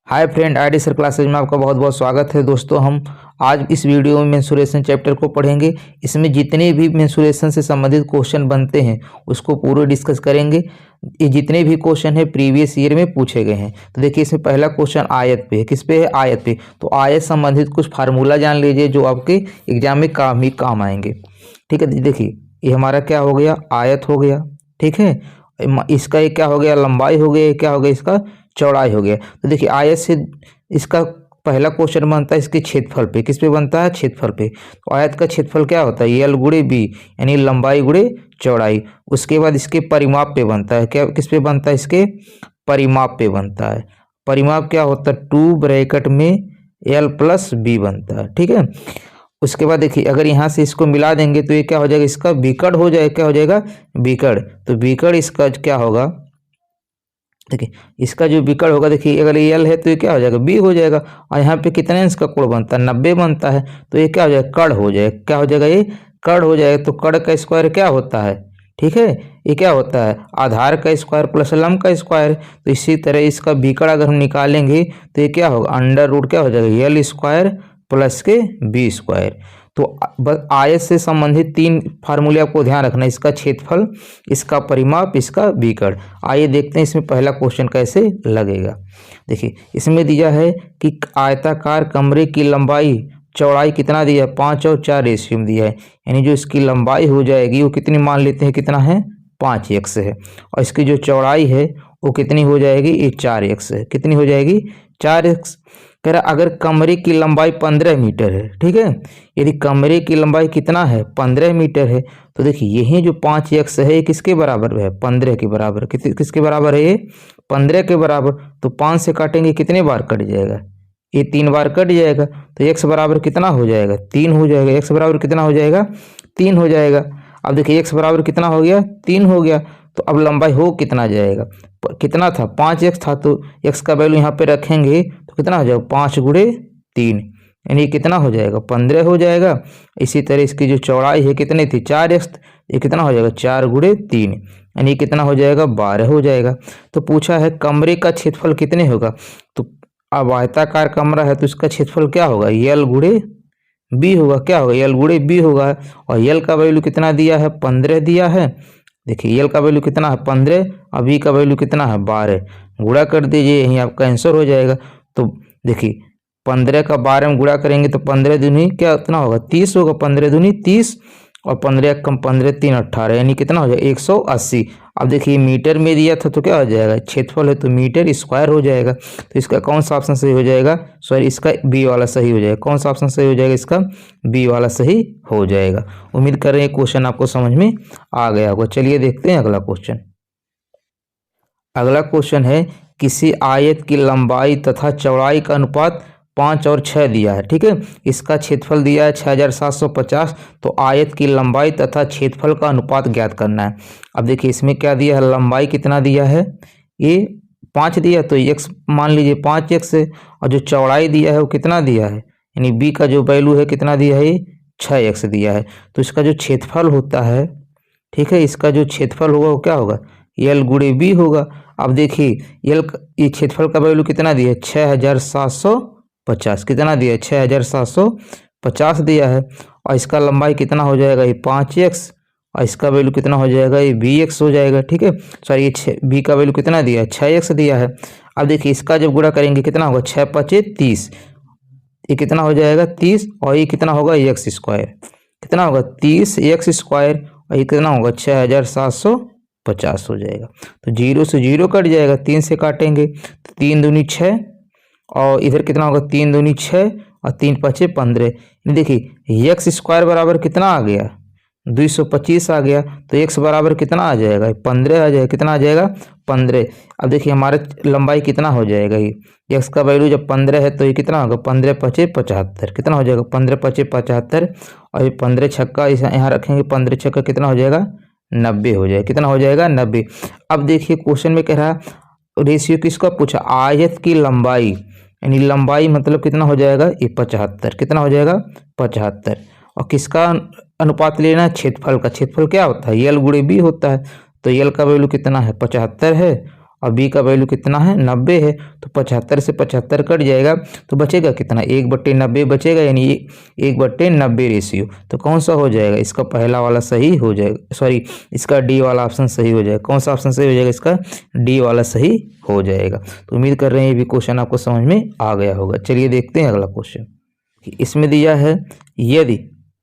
Hi friend, ID sir classes में आपका बहुत बहुत स्वागत है। दोस्तों, हम आज इस वीडियो में मेंसुरेशन चैप्टर को पढ़ेंगे। इसमें जितने भी मेंसुरेशन से संबंधित क्वेश्चन बनते हैं उसको पूरे डिस्कस करेंगे। ये जितने भी क्वेश्चन है प्रीवियस ईयर में पूछे गए हैं। तो देखिए, इसमें पहला क्वेश्चन आयत पे है। किस पे है? आयत पे। तो आयत संबंधित कुछ फार्मूला जान लीजिए जो आपके एग्जाम में काम आएंगे। ठीक है, देखिए ये हमारा क्या हो गया? आयत हो गया। ठीक है, इसका ये क्या हो गया? लंबाई हो गया। क्या हो गया? इसका चौड़ाई हो गया। तो देखिए, आयत से इसका पहला क्वेश्चन बनता है इसके क्षेत्रफल पे। किस पे बनता है? क्षेत्रफल पे। तो आयत का क्षेत्रफल क्या होता है? एल गुणे बी, यानी लंबाई गुणे चौड़ाई। उसके बाद इसके परिमाप पे बनता है। क्या किस पे बनता है? इसके परिमाप पे बनता है। परिमाप क्या होता है? 2 ब्रैकेट में एल प्लस बी बनता है। ठीक है, उसके बाद देखिए, अगर यहाँ से इसको मिला देंगे तो ये क्या हो जाएगा? इसका विकर्ण हो जाएगा। क्या हो जाएगा? विकर्ण। तो विकर्ण इसका क्या होगा? देखिए, इसका जो विकर्ण होगा, देखिए अगर ये एल है तो ये क्या हो जाएगा? बी हो जाएगा। और यहाँ पे कितने अंश का कोण बनता है? 90 बनता है। तो ये क्या हो जाएगा? कर्ण हो जाएगा। क्या हो जाएगा? ये कर्ण हो जाएगा। तो कर्ण का स्क्वायर क्या होता है? ठीक है, ये क्या होता है? आधार का स्क्वायर प्लस लंब का स्क्वायर। तो इसी तरह इसका विकर्ण अगर हम निकालेंगे तो ये क्या होगा? अंडर रूट क्या हो जाएगा? एल स्क्वायर प्लस के बी स्क्वायर। तो बस आयत से संबंधित 3 फार्मूले आपको ध्यान रखना है। इसका क्षेत्रफल, इसका परिमाप, इसका विकर्ण। आइए देखते हैं इसमें पहला क्वेश्चन कैसे लगेगा। देखिए, इसमें दिया है कि आयताकार कमरे की लंबाई चौड़ाई कितना दिया है? 5 और 4 रेशियो में दिया है। यानी जो इसकी लंबाई हो जाएगी वो कितनी मान लेते हैं? कितना है? 5x है। और इसकी जो चौड़ाई है वो कितनी हो जाएगी? ये 4x है। कितनी हो जाएगी? 4x। कह रहा अगर कमरे की लंबाई 15 मीटर है। ठीक है, यदि कमरे की लंबाई कितना है? 15 मीटर है। तो देखिए, यही जो 5x है ये किसके बराबर है? 15 के बराबर। किसके बराबर है? ये 15 के बराबर। तो 5 से काटेंगे कितने बार कट जाएगा? ये 3 बार कट जाएगा। तो x बराबर कितना हो जाएगा? 3 हो जाएगा। x बराबर कितना हो जाएगा? 3 हो जाएगा। अब देखिए, x बराबर कितना हो गया? 3 हो गया। तो अब लंबाई हो कितना जाएगा? कितना था? 5x था। तो x का वैल्यू यहाँ पे रखेंगे तो कितना हो जाएगा? 5 गुणे 3, यानी कितना हो जाएगा? 15 हो जाएगा। इसी तरह इसकी जो चौड़ाई है कितनी थी? 4x। ये कितना हो जाएगा? 4 गुणे 3, यानी कितना हो जाएगा? 12 हो जाएगा। तो पूछा है कमरे का क्षेत्रफल कितने होगा? तो अब आयताकार कमरा है तो इसका क्षेत्रफल क्या होगा? एल गुणे बी होगा। क्या होगा? एल गुणे बी होगा। और एल का वैल्यू कितना दिया है? 15 दिया है। देखिए, एल का वैल्यू कितना है? 15। और बी का वैल्यू कितना है? 12। गुणा कर दीजिए, यही आपका आंसर हो जाएगा। तो देखिए, 15 का 12 में गुणा करेंगे तो 15 दूनी क्या कितना होगा? 30 होगा। 15 दूनी 30 और 15 कम 15 3 18, यानी कितना हो जाएगा? 180। अब देखिए, मीटर में दिया था तो क्या हो जाएगा? क्षेत्रफल है तो मीटर स्क्वायर हो जाएगा। तो इसका कौन सा ऑप्शन सही हो जाएगा? सॉरी, इसका बी वाला सही हो जाएगा। कौन सा ऑप्शन सही हो जाएगा? इसका बी वाला सही हो जाएगा। उम्मीद कर रहे हैं क्वेश्चन आपको समझ में आ गया होगा। चलिए देखते हैं अगला क्वेश्चन। अगला क्वेश्चन है, किसी आयत की लंबाई तथा चौड़ाई का अनुपात 5 और 6 दिया है। ठीक है, इसका क्षेत्रफल दिया है 6750। तो आयत की लंबाई तथा क्षेत्रफल का अनुपात ज्ञात करना है। अब देखिए, इसमें क्या दिया है? लंबाई कितना दिया है? ये 5 दिया, तो x मान लीजिए 5x है। और जो चौड़ाई दिया है वो कितना दिया है? यानी b का जो वैल्यू है कितना दिया है? ये 6x दिया है। तो इसका जो क्षेत्रफल होता है, ठीक है, इसका जो क्षेत्रफल होगा वो क्या होगा? एल गुणे बी होगा। अब देखिए, ये क्षेत्रफल का वैल्यू कितना दिया है? 6750। कितना दिया है? 6750 दिया है। और इसका लंबाई कितना हो जाएगा? ये 5x। और इसका वैल्यू कितना हो जाएगा? ये bx हो जाएगा। ठीक है, सॉरी, ये b का वैल्यू कितना दिया है? 6x दिया है। अब देखिए, इसका जब गुणा करेंगे कितना होगा? 6 5 30। ये कितना हो जाएगा? 30। और ये कितना होगा? x square. कितना होगा? 30 x स्क्वायर। और ये कितना होगा? 6750 हो जाएगा। तो 0 से 0 कट जाएगा। 3 से काटेंगे तो 3 दूनी 6। और इधर कितना होगा? 3 दूनी 6 और 3 5 15। देखिए, एक्स स्क्वायर बराबर कितना आ गया? 225 आ गया। तो एक्स बराबर कितना आ जाएगा? 15 आ जाएगा। कितना आ जाएगा? 15। अब देखिए, हमारा लंबाई कितना हो जाएगा? ये एक्स का वैल्यू जब 15 है तो ये कितना होगा? 15 5 75। कितना हो जाएगा? 15 5 75। और ये 15 छक्का यहाँ रखेंगे, 15 छक्का कितना हो जाएगा? 90 हो जाएगा। कितना हो जाएगा? 90। अब देखिए, क्वेश्चन में कह रहा रेशियो किसका पूछा? आयत की लंबाई, यानी लंबाई मतलब कितना हो जाएगा? ये 75। कितना हो जाएगा? 75। और किसका अनुपात लेना है? क्षेत्रफल का। क्षेत्रफल क्या होता है? एल गुणे बी होता है। तो एल का वैल्यू कितना है? 75 है। और बी का वैल्यू कितना है 90 है, तो 75 से 75 कट जाएगा तो बचेगा कितना 1/90 बचेगा, यानी 1/90 रेशियो। तो कौन सा हो जाएगा इसका पहला वाला सही हो जाएगा, सॉरी इसका डी वाला ऑप्शन सही हो जाएगा। कौन सा ऑप्शन सही हो जाएगा, इसका डी वाला सही हो जाएगा। तो उम्मीद कर रहे हैं ये भी क्वेश्चन आपको समझ में आ गया होगा। चलिए देखते हैं अगला क्वेश्चन। इसमें दिया है यदि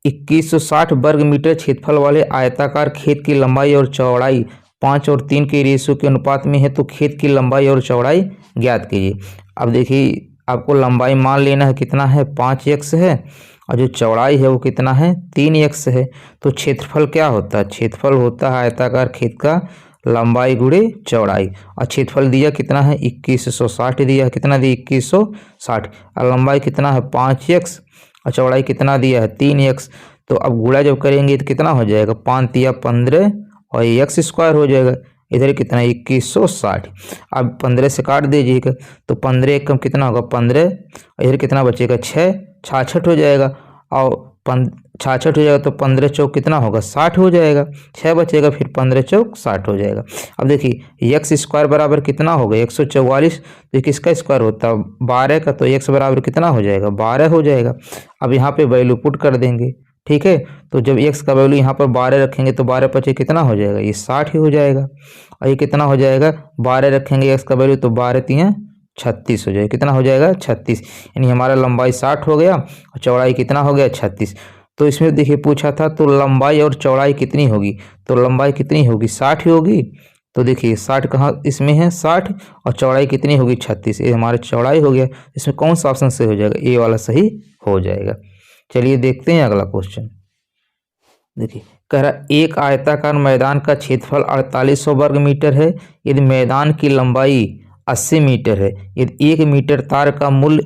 2160 वर्ग मीटर क्षेत्रफल वाले आयताकार खेत की लंबाई और चौड़ाई 5 और 3 के रेशियो के अनुपात में है तो खेत की लंबाई और चौड़ाई ज्ञात कीजिए। अब देखिए आपको लंबाई मान लेना है कितना है 5x है, और जो चौड़ाई है वो कितना है 3x है। तो क्षेत्रफल क्या होता है, क्षेत्रफल होता है आयताकार खेत का लंबाई गुणे चौड़ाई, और क्षेत्रफल दिया कितना है 2160 दिया है, कितना दिया 2160, और लंबाई कितना है 5x और चौड़ाई कितना दिया है 3x। तो अब गुणा जब करेंगे तो कितना हो जाएगा 5 तिया 15 और x स्क्वायर हो जाएगा, इधर कितना 2160। अब 15 से काट दीजिएगा तो 15 एकम कितना होगा 15, इधर कितना बचेगा 6, 66 हो जाएगा, और 66 हो जाएगा तो 15 चौक कितना होगा 60 हो जाएगा, 6 बचेगा, फिर 15 चौक 60 हो जाएगा। अब देखिए x स्क्वायर बराबर कितना होगा 144, तो किसका स्क्वायर होता है 12 का, तो x बराबर कितना हो जाएगा 12 हो जाएगा। अब यहाँ पे वैल्यू पुट कर देंगे, ठीक है। तो जब x का वैल्यू यहाँ पर 12 रखेंगे तो 12 पचे कितना हो जाएगा ये 60 ही हो जाएगा, और ये कितना हो जाएगा 12 रखेंगे x का वैल्यू तो 12 तिया 36 हो जाएगा, कितना हो जाएगा 36, यानी हमारा लंबाई 60 हो गया और चौड़ाई कितना हो गया 36। तो इसमें देखिए पूछा था तो लंबाई और चौड़ाई कितनी होगी, तो लंबाई कितनी होगी 60 ही होगी। तो देखिए 60 कहाँ इसमें है 60, और चौड़ाई कितनी होगी 36, ये हमारा चौड़ाई हो गया। इसमें कौन सा ऑप्शन सही हो जाएगा, ए वाला सही हो जाएगा। चलिए देखते हैं अगला क्वेश्चन। देखिए कह रहा एक आयताकार मैदान का क्षेत्रफल 4800 वर्ग मीटर है, यदि मैदान की लंबाई 80 मीटर है, यदि 1 मीटर तार का मूल्य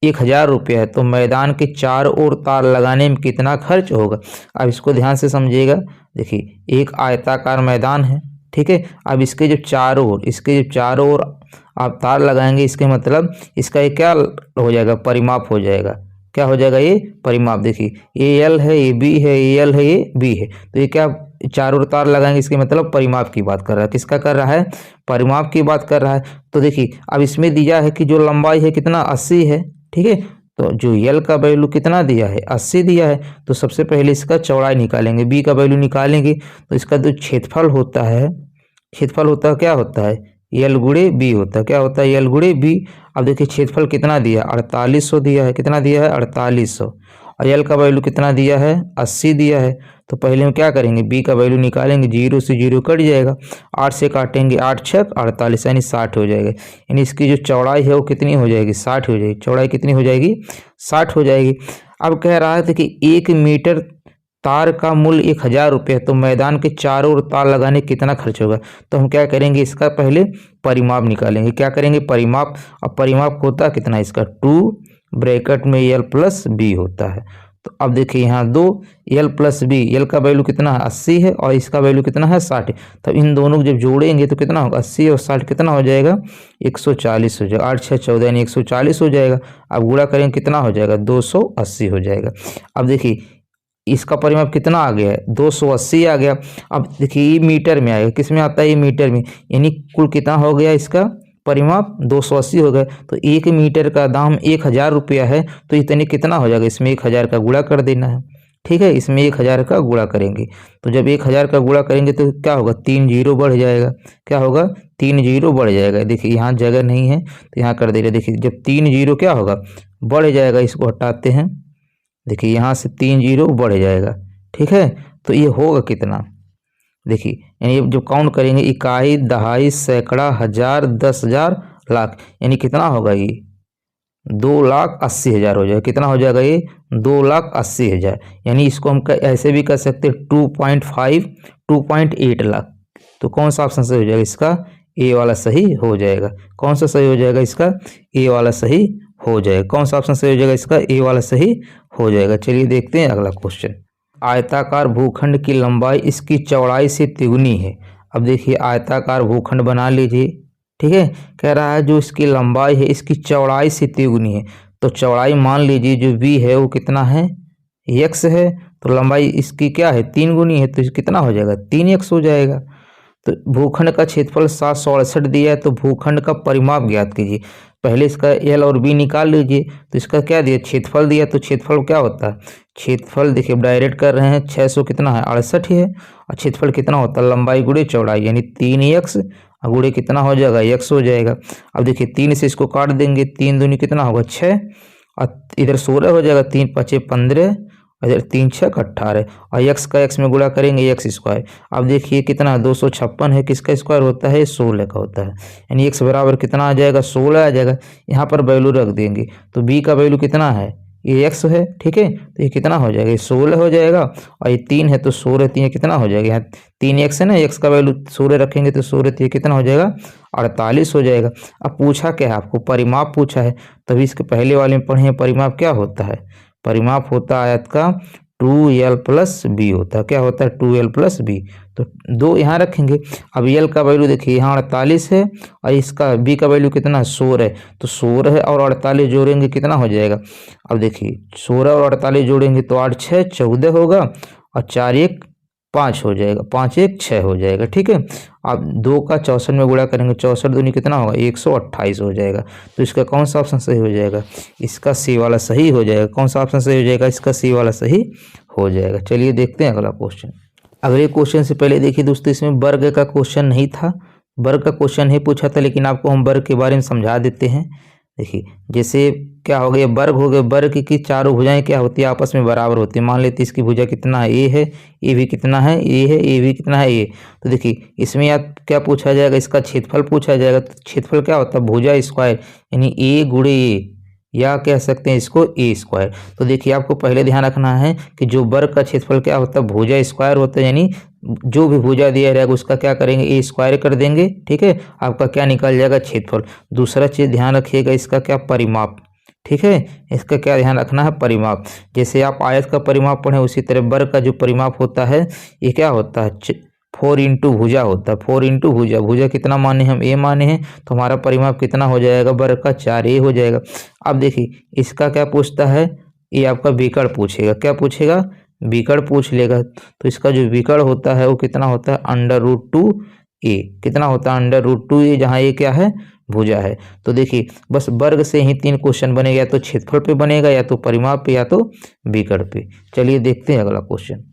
1000 रुपये है तो मैदान के चारों ओर तार लगाने में कितना खर्च होगा। अब इसको ध्यान से समझिएगा। देखिए एक आयताकार मैदान है, ठीक है। अब इसके जो चारों ओर आप तार लगाएंगे, इसके मतलब इसका ये क्या हो जाएगा परिमाप हो जाएगा, क्या हो जाएगा ये परिमाप। देखिए ये एल है, ये बी है, ये एल है, ये बी है, तो ये क्या चारों ओर तार लगाएंगे, इसके मतलब परिमाप की बात कर रहा है। किसका कर रहा है, परिमाप की बात कर रहा है। तो देखिए अब इसमें दिया है कि जो लंबाई है कितना 80 है, ठीक है। तो जो एल का वैल्यू कितना दिया है 80 दिया है, तो सबसे पहले इसका चौड़ाई निकालेंगे, बी का वैल्यू निकालेंगे, तो इसका जो क्षेत्रफल होता है क्या होता है एल गुणे बी होता है, क्या होता है एल गुणे बी। अब देखिए क्षेत्रफल कितना दिया 4800 दिया है, कितना दिया है 4800, और एल का वैल्यू कितना दिया है 80 दिया है। तो पहले हम क्या करेंगे बी का वैल्यू निकालेंगे, 0 से 0 कट जाएगा, 8 से काटेंगे 8 छक 48 यानी 60 हो जाएगा। यानी इसकी जो चौड़ाई है वो कितनी हो जाएगी 60 हो जाएगी, चौड़ाई कितनी हो जाएगी 60 हो जाएगी। अब कह रहा है कि 1 मीटर तार का मूल्य 1000 रुपये है तो मैदान के चारों ओर तार लगाने कितना खर्च होगा। तो हम क्या करेंगे इसका पहले परिमाप निकालेंगे, क्या करेंगे परिमाप। अब परिमाप होता कितना इसका 2 ब्रैकेट में एल प्लस बी होता है। तो अब देखिए यहाँ 2 एल प्लस बी, एल का वैल्यू कितना है 80 है और इसका वैल्यू कितना है 60। तो इन दोनों को जब जोड़ेंगे तो कितना होगा 80 और 60 कितना हो जाएगा 140 हो जाएगा, 8 6 14 यानी 140 हो जाएगा। अब गुणा करेंगे कितना हो जाएगा 280 हो जाएगा। अब देखिए इसका परिमाप कितना आ गया है 280 आ गया। अब देखिए ये मीटर में आएगा, किस में आता है ये मीटर में, यानी कुल कितना हो गया इसका परिमाप 280 हो गया। तो 1 मीटर का दाम 1000 रुपया है, तो इतने कितना हो जाएगा, इसमें 1000 का गुणा कर देना है, ठीक है। इसमें 1000 का गुणा करेंगे, तो जब 1000 का गुणा करेंगे तो क्या होगा 3 जीरो बढ़ जाएगा, क्या होगा 3 जीरो बढ़ जाएगा। देखिए यहाँ जगह नहीं है तो यहाँ कर दे रहे, देखिए जब 3 जीरो क्या होगा बढ़ जाएगा, इसको हटाते हैं, देखिए यहाँ से 3 जीरो बढ़ जाएगा, ठीक है। तो ये होगा कितना, देखिए यानी जब काउंट करेंगे इकाई दहाई सैकड़ा हजार 10,000 लाख, यानी कितना होगा ये 2,80,000 हो जाएगा। कितना हो जाएगा ये 2,80,000, यानी इसको हम ऐसे भी कर सकते हैं 2.5 2.8 लाख। तो कौन सा ऑप्शन सही हो जाएगा इसका ए वाला सही हो जाएगा। कौन सा सही हो जाएगा इसका ए वाला सही हो जाएगा। कौन सा ऑप्शन सही हो जाएगा इसका ए वाला सही हो जाएगा। चलिए देखते हैं अगला क्वेश्चन। आयताकार भूखंड की लंबाई इसकी चौड़ाई से तिगुनी है। अब देखिए आयताकार भूखंड बना लीजिए, ठीक है। कह रहा है जो इसकी लंबाई है इसकी चौड़ाई से तिगुनी है, तो चौड़ाई मान लीजिए जो v है वो कितना है x है, तो लंबाई इसकी क्या है 3 गुनी है, तो कितना हो जाएगा 3x हो जाएगा। तो भूखंड का क्षेत्रफल 768 दिया है, तो भूखंड का परिमाप ज्ञात कीजिए। पहले इसका एल और बी निकाल लीजिए। तो इसका क्या दिया, क्षेत्रफल दिया, तो क्षेत्रफल क्या होता है, क्षेत्रफल देखिए डायरेक्ट कर रहे हैं, 600 कितना है 68 ही है, और क्षेत्रफल कितना होता है लंबाई गुणे चौड़ाई, यानी 3x गुणे कितना हो जाएगा x हो जाएगा। अब देखिए 3 से इसको काट देंगे, 3 दूनी कितना होगा 6, और इधर 16 हो जाएगा, 3 5 15, इधर 3 6 18, और x का x में गुणा करेंगे x स्क्वायर। अब देखिए कितना 256 है, किसका स्क्वायर होता है 16 का होता है, यानी x बराबर कितना आ जाएगा 16 आ जाएगा। यहाँ पर वैल्यू रख देंगे, तो b का वैल्यू कितना है, ये x है, ठीक है, तो ये कितना हो जाएगा, ये 16 हो जाएगा, और ये 3 है तो 16 3 कितना हो जाएगा, यहाँ 3x है ना, x का वैल्यू 16 रखेंगे तो 16 3 कितना हो जाएगा 48 हो जाएगा। अब पूछा क्या है आपको, परिमाप पूछा है, तभी इसके पहले वाले में पढ़े परिमाप क्या होता है, परिमाप होता है आयत का 2l प्लस बी होता है, क्या होता है 2l प्लस बी, तो 2 यहाँ रखेंगे। अब l का वैल्यू देखिए यहाँ 48 है, और इसका b का वैल्यू कितना है 16 है, तो 16 है और 48 जोड़ेंगे कितना हो जाएगा। अब देखिए 16 और 48 जोड़ेंगे तो 8 6 14 होगा, और 4 1 5 हो जाएगा, 5 1 6 हो जाएगा, ठीक है। अब 2 का 64 में गुणा करेंगे, 64 दूनी कितना होगा 128 हो जाएगा। तो इसका कौन सा ऑप्शन सही हो जाएगा, इसका सी वाला सही हो जाएगा। कौन सा ऑप्शन सही हो जाएगा, इसका सी वाला सही हो जाएगा। चलिए देखते हैं अगला क्वेश्चन। अगले क्वेश्चन से पहले देखिए दोस्तों, इसमें वर्ग का क्वेश्चन नहीं था, वर्ग का क्वेश्चन ही पूछा था, लेकिन आपको हम वर्ग के बारे में समझा देते हैं। देखिए जैसे क्या हो गया, वर्ग हो गए, वर्ग की चारों भुजाएं क्या होती है आपस में बराबर होती है। मान लेते इसकी भुजा कितना है ए है, ए भी कितना है ए है, ए भी कितना है ए। तो देखिए इसमें या क्या पूछा जाएगा, इसका क्षेत्रफल पूछा जाएगा। तो क्षेत्रफल क्या होता है भुजा स्क्वायर, यानी ए गुणे ए, या कह सकते हैं इसको ए स्क्वायर। तो देखिए आपको पहले ध्यान रखना है कि जो वर्ग का क्षेत्रफल क्या होता है भुजा स्क्वायर होता है, यानी जो भी भुजा दिया रहेगा उसका क्या करेंगे ए स्क्वायर कर देंगे, ठीक है। आपका क्या निकल जाएगा क्षेत्रफल। दूसरा चीज ध्यान रखिएगा इसका क्या परिमाप, ठीक है, इसका क्या ध्यान रखना है परिमाप। जैसे आप आयत का परिमाप पढ़े उसी तरह वर्ग का जो परिमाप होता है ये क्या होता है 4 इंटू भुजा होता है, 4 इंटू भुजा। भुजा कितना माने हम ए माने हैं, तो हमारा परिमाप कितना हो जाएगा वर्ग का 4a हो जाएगा। अब देखिए इसका क्या पूछता है, ये आपका विकर्ण पूछेगा, क्या पूछेगा विकर्ण पूछ लेगा। तो इसका जो विकर्ण होता है वो कितना होता है √2a, कितना होता है √2a, जहाँ ये क्या है भुजा है। तो देखिए बस वर्ग से ही 3 क्वेश्चन बनेगा, या तो क्षेत्रफल पे बनेगा, या तो परिमाप पे, या तो विकर्ण पे। चलिए देखते हैं अगला क्वेश्चन।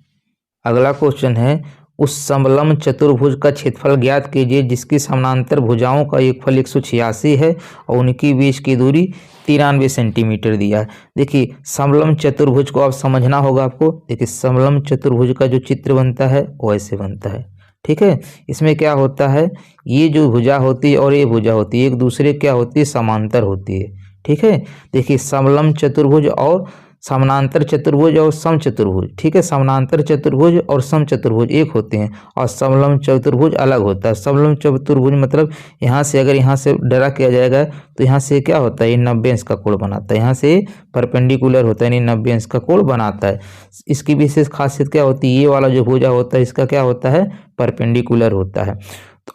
अगला क्वेश्चन है उस समलंब चतुर्भुज का क्षेत्रफल ज्ञात कीजिए जिसकी समानांतर भुजाओं का योगफल 186 है और उनकी बीच की दूरी 93 सेंटीमीटर दिया है। देखिए समलंब चतुर्भुज को आप समझना होगा आपको। देखिए समलंब चतुर्भुज का जो चित्र बनता है वो ऐसे बनता है, ठीक है। इसमें क्या होता है, ये जो भुजा होती है और ये भुजा होती है एक दूसरे क्या होती है समांतर होती है, ठीक है। देखिए समलंब चतुर्भुज और समानांतर चतुर्भुज और सम चतुर्भुज, ठीक है। समानांतर चतुर्भुज और सम चतुर्भुज एक होते हैं, और समलंब चतुर्भुज अलग होता है। समलंब चतुर्भुज मतलब यहाँ से अगर यहाँ से डरा किया जाएगा तो यहाँ से क्या होता है ये 90 अंश का कोण बनाता है, यहाँ से परपेंडिकुलर होता है यानी 90 अंश का कोण बनाता है। इसकी विशेष खासियत क्या होती है, ये वाला जो भुजा होता है इसका क्या होता है परपेंडिकुलर होता है।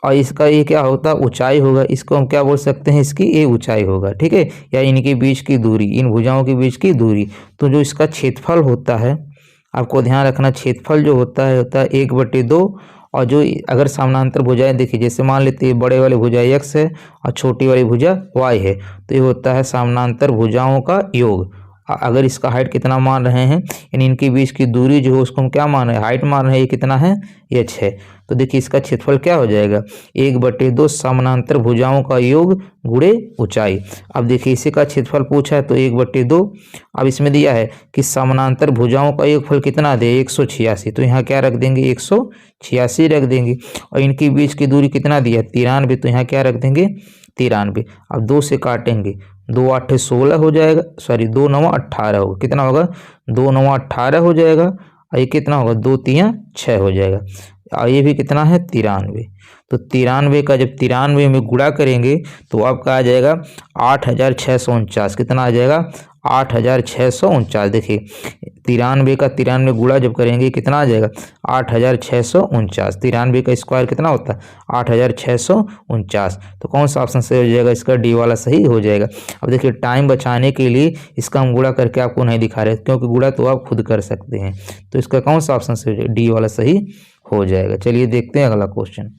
और इसका ये क्या होता है ऊंचाई होगा, इसको हम क्या बोल सकते हैं इसकी ये ऊंचाई होगा, ठीक है। या इनके बीच की दूरी, इन भुजाओं के बीच की दूरी। तो जो इसका क्षेत्रफल होता है आपको ध्यान रखना, क्षेत्रफल जो होता है 1/2, और जो अगर समानांतर भुजाएं देखिए जैसे मान लेते हैं बड़े वाली भुजा x है और छोटी वाली भुजा y है, तो ये होता है समानांतर भुजाओं का योग। अगर इसका हाइट कितना मान रहे हैं यानी इनके बीच की दूरी जो है उसको हम क्या मान रहे हैं हाइट मान रहे हैं, ये कितना है ये 6। तो देखिए इसका क्षेत्रफल क्या हो जाएगा 1/2 समानांतर भुजाओं का योग गुणे ऊंचाई। अब देखिए इसी का क्षेत्रफल पूछा है तो 1/2। अब इसमें दिया है कि समानांतर भुजाओं का योगफल कितना दे 186, तो यहाँ क्या रख देंगे 186 रख देंगे। और इनके बीच की दूरी कितना दिया 93, तो यहाँ क्या रख देंगे 93। अब 2 से काटेंगे, 2 8 16 हो जाएगा, सॉरी 2 9 18 होगा, कितना होगा 2 9 18 हो जाएगा, और ये कितना होगा 2 3 6 हो जाएगा, और ये भी कितना है 93। तो 93 का जब 93 में गुणा करेंगे तो आपका आ जाएगा 8649, कितना आ जाएगा 8649। देखिए 93 का 93 गुणा जब करेंगे कितना आ जाएगा 8649। 93 का स्क्वायर कितना होता है 8649। तो कौन सा ऑप्शन सही हो जाएगा इसका डी वाला सही हो जाएगा। अब देखिए टाइम बचाने के लिए इसका हम गुणा करके आपको नहीं दिखा रहे क्योंकि गुणा तो आप खुद कर सकते हैं। तो इसका कौन सा ऑप्शन सही हो जाएगा डी वाला सही हो जाएगा। चलिए देखते हैं अगला क्वेश्चन।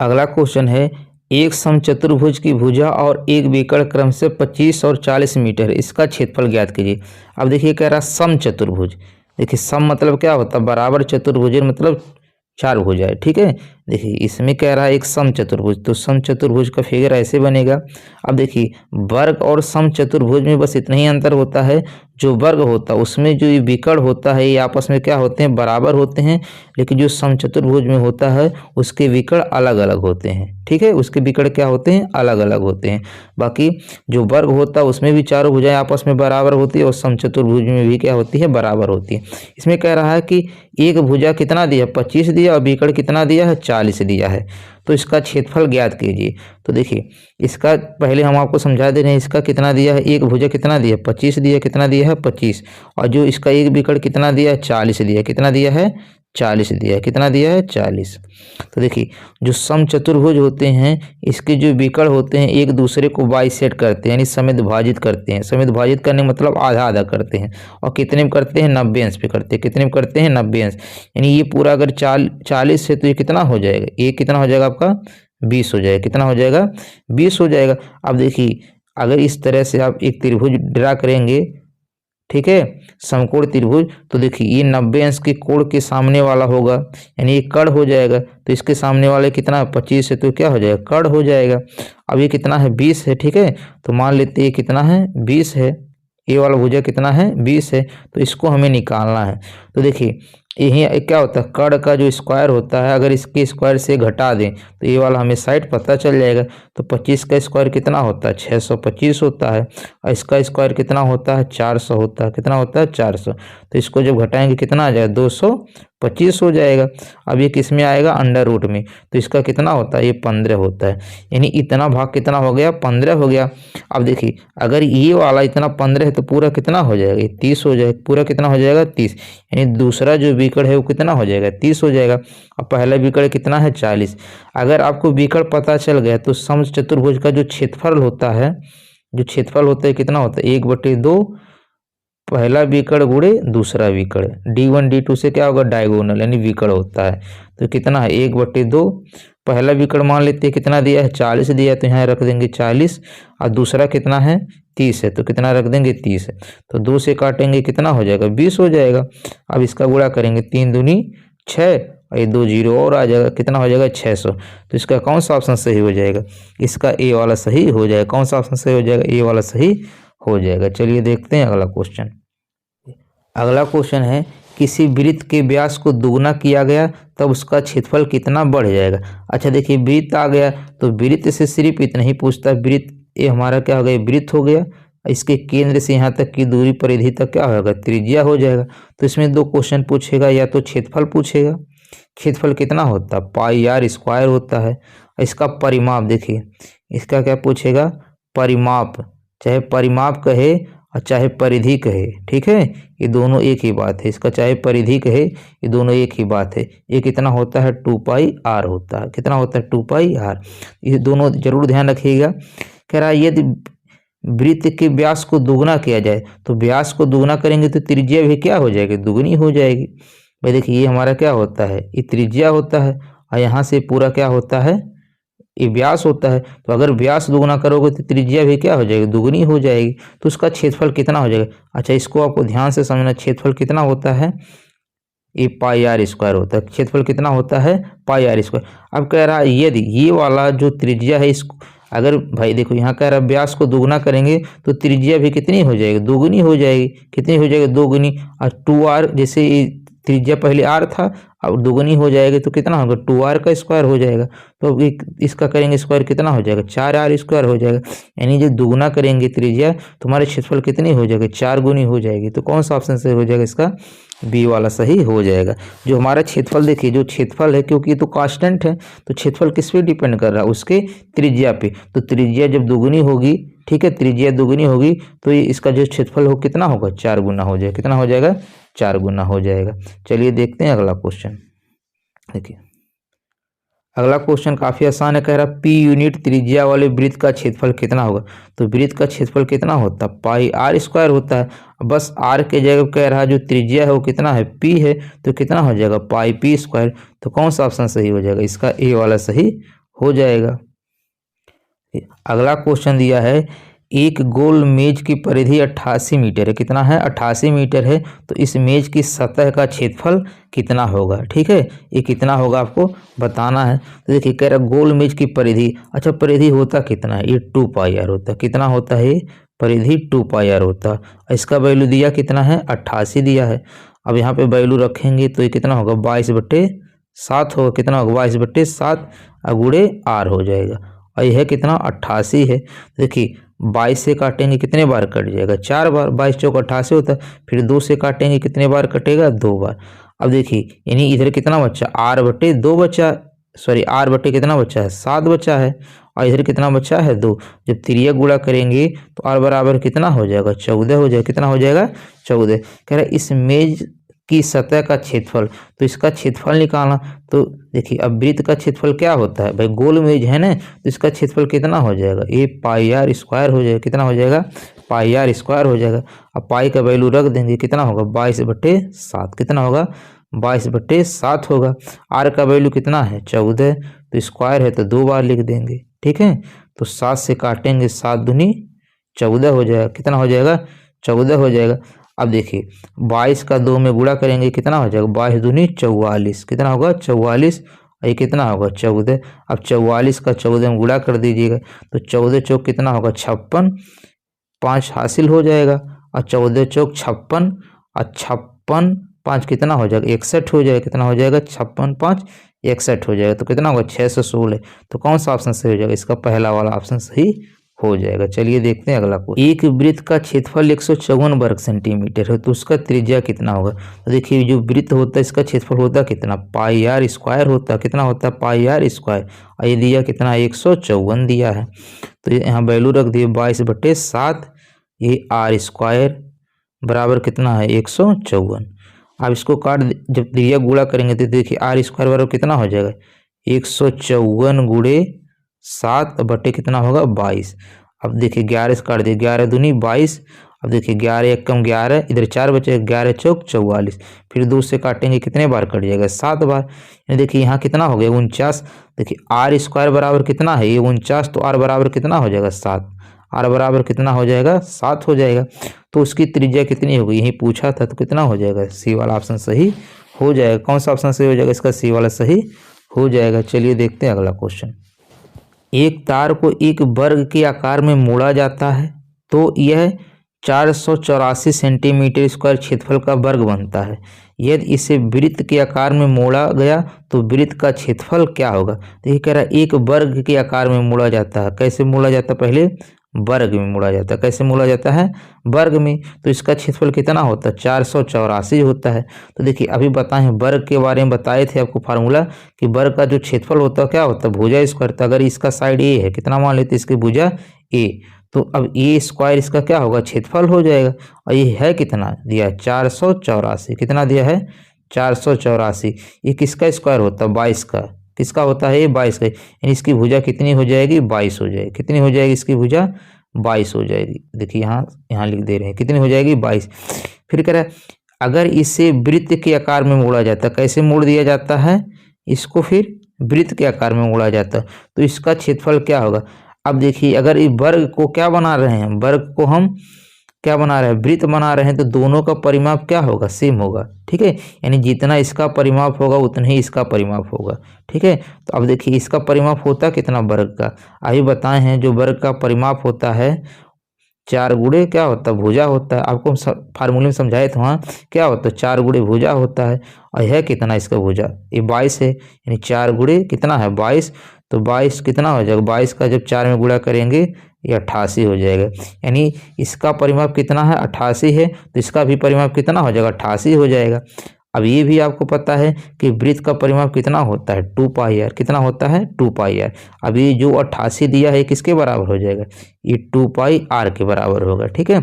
अगला क्वेश्चन है, एक समचतुर्भुज की भुजा और एक विकर्ण क्रम से 25 और 40 मीटर, इसका क्षेत्रफल ज्ञात कीजिए। अब देखिए कह रहा समचतुर्भुज, देखिए सम मतलब क्या होता है, बराबर, चतुर्भुज मतलब चार भुजाएं, ठीक है। देखिए इसमें कह रहा है एक समचतुर्भुज, तो समचतुर्भुज का फिगर ऐसे बनेगा। अब देखिए वर्ग और समचतुर्भुज में बस इतना ही अंतर होता है, जो वर्ग होता है उसमें जो ये विकर्ण होता है ये आपस में क्या होते हैं, बराबर होते हैं, लेकिन जो समचतुर्भुज में होता है उसके विकर्ण अलग अलग होते हैं, ठीक है, उसके विकर्ण क्या होते हैं, अलग अलग होते हैं। बाकी जो वर्ग होता है उसमें भी चारों भुजाएं आपस में बराबर होती है और समचतुर्भुज में भी क्या होती है, बराबर होती है। इसमें कह रहा है कि एक भुजा कितना दिया, 25 दिया, और विकर्ण कितना दिया है, 40 दिया है, तो इसका क्षेत्रफल ज्ञात कीजिए। तो देखिए इसका पहले हम आपको समझा दे रहे हैं, इसका कितना दिया है, एक भुजा कितना दिया, 25 दिया, कितना दिया है 25, और जो इसका एक विकर्ण कितना दिया है, 40 दिया, कितना दिया है 40 दिया है, कितना दिया है 40। तो देखिए जो समचतुर्भुज होते हैं इसके जो विकर्ण होते हैं एक दूसरे को बाइसेट करते हैं, यानी समेत भाजित करते हैं। समेत भाजित करने मतलब आधा आधा करते हैं, और कितने में करते हैं, 90 अंश पे करते हैं। कितने में करते हैं, 90 अंश, यानी ये पूरा अगर 40 है तो ये कितना हो जाएगा, ये कितना हो जाएगा आपका 20 हो जाएगा, कितना हो जाएगा 20 हो जाएगा। अब देखिए अगर इस तरह से आप एक त्रिभुज ड्रा करेंगे, ठीक है, समकोण त्रिभुज, तो देखिए ये 90 अंश के कोण के सामने वाला होगा, यानी ये कर्ण हो जाएगा, तो इसके सामने वाले कितना 25 है तो क्या हो जाएगा, कर्ण हो जाएगा। अब ये कितना है 20 है, ठीक है, तो मान लेते हैं ये कितना है 20 है, ये वाला भुजा कितना है 20 है, तो इसको हमें निकालना है। तो देखिए यही क्या होता है, कर्ण का जो स्क्वायर होता है अगर इसके स्क्वायर से घटा दें तो ये वाला हमें साइड पता चल जाएगा। तो 25 का स्क्वायर कितना होता है, 625 होता है, और इसका स्क्वायर कितना होता है, 400 होता है, कितना होता है 400। तो इसको जब घटाएंगे कितना आ जाएगा, 225 हो जाएगा। अब ये किस में आएगा, अंडर रूट में, तो इसका कितना होता है, ये 15 होता है, यानी इतना भाग कितना हो गया, 15 हो गया। अब देखिए अगर ये वाला इतना 15 है तो पूरा कितना हो जाएगा, ये 30 हो जाएगा, पूरा कितना हो जाएगा 30, यानी दूसरा जो विकर्ण है वो कितना हो जाएगा 30 हो जाएगा, और पहला विकर्ण कितना है 40। अगर आपको विकर्ण पता चल गया तो समचतुर्भुज का जो क्षेत्रफल होता है, जो क्षेत्रफल होता है कितना होता है, 1/2 पहला विकर्ण गुणे दूसरा विकर्ण, D1 D2 से क्या होगा, डायगोनल यानी विकर्ण होता है। तो कितना है 1/2, पहला विकर्ण मान लेते हैं कितना दिया है 40 दिया है, तो यहाँ रख देंगे 40, और दूसरा कितना है 30 है, तो कितना रख देंगे 30 है, तो 2 से काटेंगे कितना हो जाएगा 20 हो जाएगा। अब इसका गुणा करेंगे 3 दूनी 6, और ये 2 जीरो और आ जाएगा, कितना हो जाएगा 600। तो इसका कौन सा ऑप्शन सही हो जाएगा, इसका ए वाला सही हो जाएगा। कौन सा ऑप्शन सही हो जाएगा, ए वाला सही हो जाएगा। चलिए देखते हैं अगला क्वेश्चन। अगला क्वेश्चन है, किसी वृत्त के व्यास को दुगना किया गया तब उसका क्षेत्रफल कितना बढ़ जाएगा। अच्छा देखिए वृत्त आ गया तो वृत्त से सिर्फ इतना ही पूछता है, वृत्त ये हमारा क्या हो गया, वृत्त हो गया, इसके केंद्र से यहाँ तक की दूरी परिधि तक क्या होगा, त्रिज्या हो जाएगा। तो इसमें दो क्वेश्चन पूछेगा, या तो क्षेत्रफल पूछेगा, क्षेत्रफल कितना होता है, πr² होता है। इसका परिमाप देखिए, इसका क्या पूछेगा, परिमाप, चाहे परिमाप कहे और चाहे परिधि कहे, ठीक है, ये दोनों एक ही बात है। इसका चाहे परिधि कहे ये दोनों एक ही बात है। ये कितना होता है 2πr होता है, कितना होता है 2πr, ये दोनों जरूर ध्यान रखिएगा। कह रहा है यदि वृत्त के व्यास को दुगना किया जाए, तो व्यास को दुगना करेंगे तो त्रिज्या भी क्या हो जाएगी, दुगनी हो जाएगी। भाई देखिए ये हमारा क्या होता है, ये त्रिज्या होता है, और यहाँ से पूरा क्या होता है, ये व्यास होता है। तो अगर व्यास दुगना करोगे तो त्रिज्या भी क्या हो जाएगी, दुगनी हो जाएगी। तो उसका क्षेत्रफल कितना हो जाएगा। अच्छा इसको आपको ध्यान से समझना, क्षेत्रफल कितना होता है, ये πr² होता है, क्षेत्रफल कितना होता है πr²। अब कह रहा है यदि ये वाला जो त्रिज्या है इसको अगर, भाई देखो यहाँ कह रहा है व्यास को दुगना करेंगे तो त्रिज्या भी कितनी हो जाएगी, दोगुनी हो जाएगी। कितनी हो जाएगी, दोगुनी। और 2r, जैसे त्रिज्या पहले r था अब दोगुनी हो जाएगी तो कितना होगा, 2r का स्क्वायर हो जाएगा। तो इसका करेंगे स्क्वायर कितना हो जाएगा, 4r² हो जाएगा। यानी जो दुगुना करेंगे त्रिज्या तुम्हारे क्षेत्रफल कितनी हो जाएगी, 4 गुनी हो जाएगी। तो कौन सा ऑप्शन सही हो जाएगा, इसका बी वाला सही हो जाएगा। जो हमारा क्षेत्रफल देखिए, जो क्षेत्रफल है क्योंकि ये तो कांस्टेंट है तो क्षेत्रफल किस पे डिपेंड कर रहा है, उसके त्रिज्या पे। तो त्रिज्या जब दुगुनी होगी, ठीक है, त्रिज्या दुगुनी होगी तो ये इसका जो क्षेत्रफल हो कितना होगा, 4 गुना हो जाएगा। कितना हो जाएगा, 4 गुना हो जाएगा। चलिए देखते हैं अगला क्वेश्चन। देखिए अगला क्वेश्चन काफी आसान है, कह रहा p यूनिट त्रिज्या वाले वृत्त का क्षेत्रफल कितना होगा। तो वृत्त का क्षेत्रफल कितना होता है, πr² होता है। बस r के जगह कह रहा है जो त्रिज्या है वो कितना है, p है, तो कितना हो जाएगा πp²। तो कौन सा ऑप्शन सही हो जाएगा, इसका ए वाला सही हो जाएगा। अगला क्वेश्चन दिया है एक गोल मेज की परिधि 88 मीटर है। कितना है? 88 मीटर है। तो इस मेज की सतह का क्षेत्रफल कितना होगा? ठीक है, ये कितना होगा आपको बताना है। तो देखिए कह रहा गोल मेज की परिधि। अच्छा, परिधि होता कितना है? ये 2 पाई आर होता है। कितना होता है? परिधि 2 पाई आर होता है। इसका वैल्यू दिया कितना है? 88 दिया है। अब यहाँ पे वैल्यू रखेंगे तो ये कितना होगा? 22/7 होगा। कितना होगा? 22/7 गुणे आर हो जाएगा। और यह कितना? 88 है। देखिए 22 से काटेंगे कितने बार कट जाएगा? 4 बार। 22 चौक 88 होता है। फिर 2 से काटेंगे कितने बार कटेगा? 2 बार। अब देखिए यानी इधर कितना बच्चा? r/2 बचा, सॉरी r/ कितना बचा है? 7 बचा है। और इधर कितना बचा है? 2। जब तिर्यक गुणा करेंगे तो r बराबर कितना हो जाएगा? 14 हो जाएगा। कितना हो जाएगा? 14। कह रहा है इस मेज की सतह का क्षेत्रफल। तो इसका क्षेत्रफल निकालना। तो देखिए अब वृत्त का क्षेत्रफल क्या होता है भाई? गोल मेज है ना, तो इसका क्षेत्रफल कितना हो जाएगा? ये पाई आर स्क्वायर हो जाएगा। कितना हो जाएगा? पाई आर स्क्वायर हो जाएगा। अब पाई का वैल्यू रख देंगे, कितना होगा? 22/7। कितना होगा? 22/7 होगा। आर का वैल्यू कितना है? 14। तो स्क्वायर है तो 2 बार लिख देंगे। ठीक है, तो 7 से काटेंगे, 7 दूनी 14 हो जाएगा। कितना हो जाएगा? 14 हो जाएगा। अब देखिए 22 का 2 में गुणा करेंगे, कितना हो जाएगा? 22 दूनी 44। कितना होगा? 44। ये कितना होगा? 14। अब 44 का 14 में गुणा कर दीजिएगा तो 14 चौक कितना होगा? 56। 5 हासिल हो जाएगा। और 14 चौक 56 और 56 5 कितना हो जाएगा? 61 हो जाएगा। कितना हो जाएगा? 56 5 61 हो जाएगा। तो कितना होगा? 616। तो कौन सा ऑप्शन सही हो जाएगा? इसका पहला वाला ऑप्शन सही हो जाएगा। चलिए देखते हैं अगला क्वेश्चन। एक वृत्त का क्षेत्रफल 154 वर्ग सेंटीमीटर है, तो उसका त्रिज्या कितना होगा? तो देखिए जो वृत्त होता है इसका क्षेत्रफल होता कितना? पाई आर स्क्वायर होता है। कितना होता है? पाई आर स्क्वायर। और ये दिया कितना? 154 दिया है। तो यहाँ वैल्यू रख दिए 22/7। ये आर स्क्वायर बराबर कितना है? 154। अब इसको काट जब त्रिज्या गुणा करेंगे तो देखिए आर स्क्वायर बराबर कितना हो जाएगा? 154 गुणे 7 बटे कितना होगा? 22। अब देखिए 11 से काट दिए, 11 दूनी 22। अब देखिए 11 एक कम 11, इधर 4 बचे, 11 चौक 44। फिर 2 से काटेंगे, कितने बार कट जाएगा? 7 बार। यानी देखिए यहाँ कितना हो गया? 49। देखिए आर स्क्वायर बराबर कितना है? ये 49। तो आर बराबर कितना हो जाएगा? 7। आर बराबर कितना हो जाएगा? 7 हो जाएगा। तो उसकी त्रिज्या कितनी होगी? यही पूछा था। तो कितना हो जाएगा? सी वाला ऑप्शन सही हो जाएगा। कौन सा ऑप्शन सही हो जाएगा? इसका सी वाला सही हो जाएगा। चलिए देखते हैं अगला क्वेश्चन। एक तार को एक वर्ग के आकार में मोड़ा जाता है तो यह 484 सेंटीमीटर स्क्वायर क्षेत्रफल का वर्ग बनता है। यदि इसे वृत्त के आकार में मोड़ा गया तो वृत्त का क्षेत्रफल क्या होगा? देखिए कह रहा है एक वर्ग के आकार में मोड़ा जाता है। कैसे मोड़ा जाता है? पहले वर्ग में मोड़ा जाता है। कैसे मोड़ा जाता है? वर्ग में। तो इसका क्षेत्रफल कितना होता है? 484 होता है। तो देखिए अभी बताएं वर्ग के बारे में बताए थे आपको फार्मूला कि वर्ग का जो क्षेत्रफल होता है क्या होता है? भुजा स्क्वायर। तो अगर इसका साइड ए है, कितना मान लेते इसकी भुजा ए, तो अब ए स्क्वायर इसका क्या होगा? क्षेत्रफल हो जाएगा। और ये है कितना दिया? 484। कितना दिया है? 484। ये किसका स्क्वायर होता है? 22 का। किसका होता है? ये 22 का। यानी इसकी भुजा कितनी हो जाएगी? 22 हो जाएगी। कितनी हो जाएगी इसकी भुजा? 22 हो जाएगी। देखिए यहाँ लिख दे रहे हैं, कितनी हो जाएगी? 22। फिर कह रहा है अगर इसे वृत्त के आकार में मोड़ा जाता है, कैसे मोड़ दिया जाता है इसको? फिर वृत्त के आकार में मोड़ा जाता है तो इसका क्षेत्रफल क्या होगा? अब देखिए अगर इस वर्ग को क्या बना रहे हैं? वर्ग को हम क्या बना रहे हैं? वृत्त बना रहे हैं। तो दोनों का परिमाप क्या होगा? सेम होगा। ठीक है, यानी जितना इसका परिमाप होगा उतना ही इसका परिमाप होगा। ठीक है, तो अब देखिए इसका परिमाप होता कितना वर्ग का? अभी बताए हैं जो वर्ग का परिमाप होता है 4 गुणे क्या होता है? भुजा होता है। आपको फार्मूले में समझाए थे वहाँ क्या होता है? 4 गुणे भुजा होता है। और यह कितना इसका भुजा? ये 22 है। यानी 4 गुणे कितना है? 22। तो 22 कितना हो जाएगा? 22 का जब 4 में गुणा करेंगे ये 88 हो जाएगा। यानी इसका परिमाप कितना है? 88 है। तो इसका भी परिमाप कितना हो जाएगा? 88 हो जाएगा। अब ये भी आपको पता है कि वृत्त का परिमाप कितना होता है? 2 पाई आर। कितना होता है? 2 पाई आर। अब ये जो 88 दिया है किसके बराबर हो जाएगा? ये 2 पाई आर के बराबर होगा। ठीक है,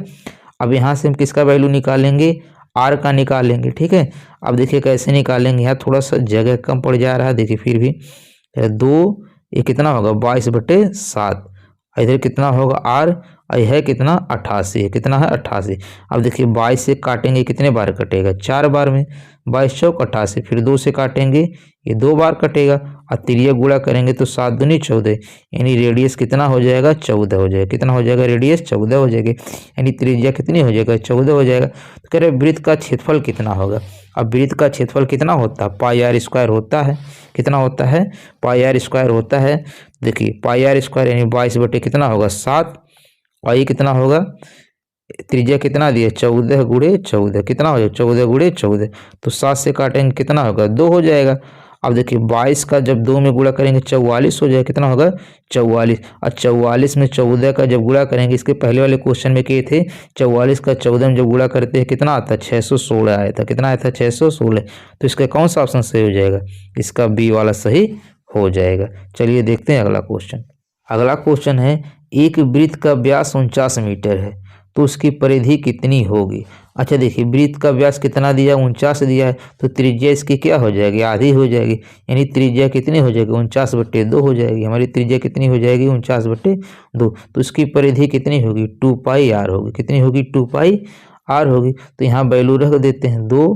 अब यहाँ से हम किसका वैल्यू निकालेंगे? आर का निकालेंगे। ठीक है, अब देखिए कैसे निकालेंगे। यहाँ थोड़ा सा जगह कम पड़ जा रहा है। देखिए फिर भी 2 ये कितना होगा? 22/7। इधर कितना होगा? आर। और यह है कितना 88 है, कितना है 88। अब देखिए 22 से काटेंगे कितने बार कटेगा, 4 बार में, 22 चौक 88, फिर 2 से काटेंगे ये 2 बार कटेगा, और त्रिज्या गुणा करेंगे तो 7 दूनी 14, यानी रेडियस कितना हो जाएगा 14 हो जाएगा। कितना हो जाएगा, रेडियस 14 हो जाएगी, यानी त्रिज्या कितनी हो जाएगा 14 हो जाएगा। तो कह रहे वृत्त का क्षेत्रफल कितना होगा। अब वृत्त का क्षेत्रफल कितना होता है, पाई आर स्क्वायर होता है। कितना होता है, पाई आर स्क्वायर होता है। देखिए पाई आर स्क्वायर यानी 22 बटे कितना होगा 7, और ये कितना होगा, त्रिज्या कितना दिया 14 गुणे 14, कितना हो जाएगा 14 गुणे 14, तो 7 से काटेंगे कितना होगा 2 हो जाएगा। अब देखिए 22 का जब 2 में गुणा करेंगे 44 हो जाएगा, कितना होगा 44, और 44 में 14 का जब गुणा करेंगे, इसके पहले वाले क्वेश्चन में किए थे 44 का 14 में जब गुणा करते हैं कितना आता है 616 आया था। कितना आया था 616, तो इसका कौन सा ऑप्शन सही हो जाएगा, इसका बी वाला सही हो जाएगा। चलिए देखते हैं अगला क्वेश्चन। अगला क्वेश्चन है एक वृत्त का व्यास 49 मीटर है तो उसकी परिधि कितनी होगी। अच्छा देखिए वृत्त का व्यास कितना दिया 49 दिया है, तो त्रिज्या इसकी क्या हो जाएगी, आधी हो जाएगी, यानी त्रिज्या कितनी हो जाएगी 49/2 हो जाएगी। हमारी त्रिज्या कितनी हो जाएगी 49/2, तो इसकी परिधि कितनी होगी 2 पाई आर होगी। कितनी होगी 2 पाई आर होगी। तो यहाँ वैल्यू रख देते हैं 2,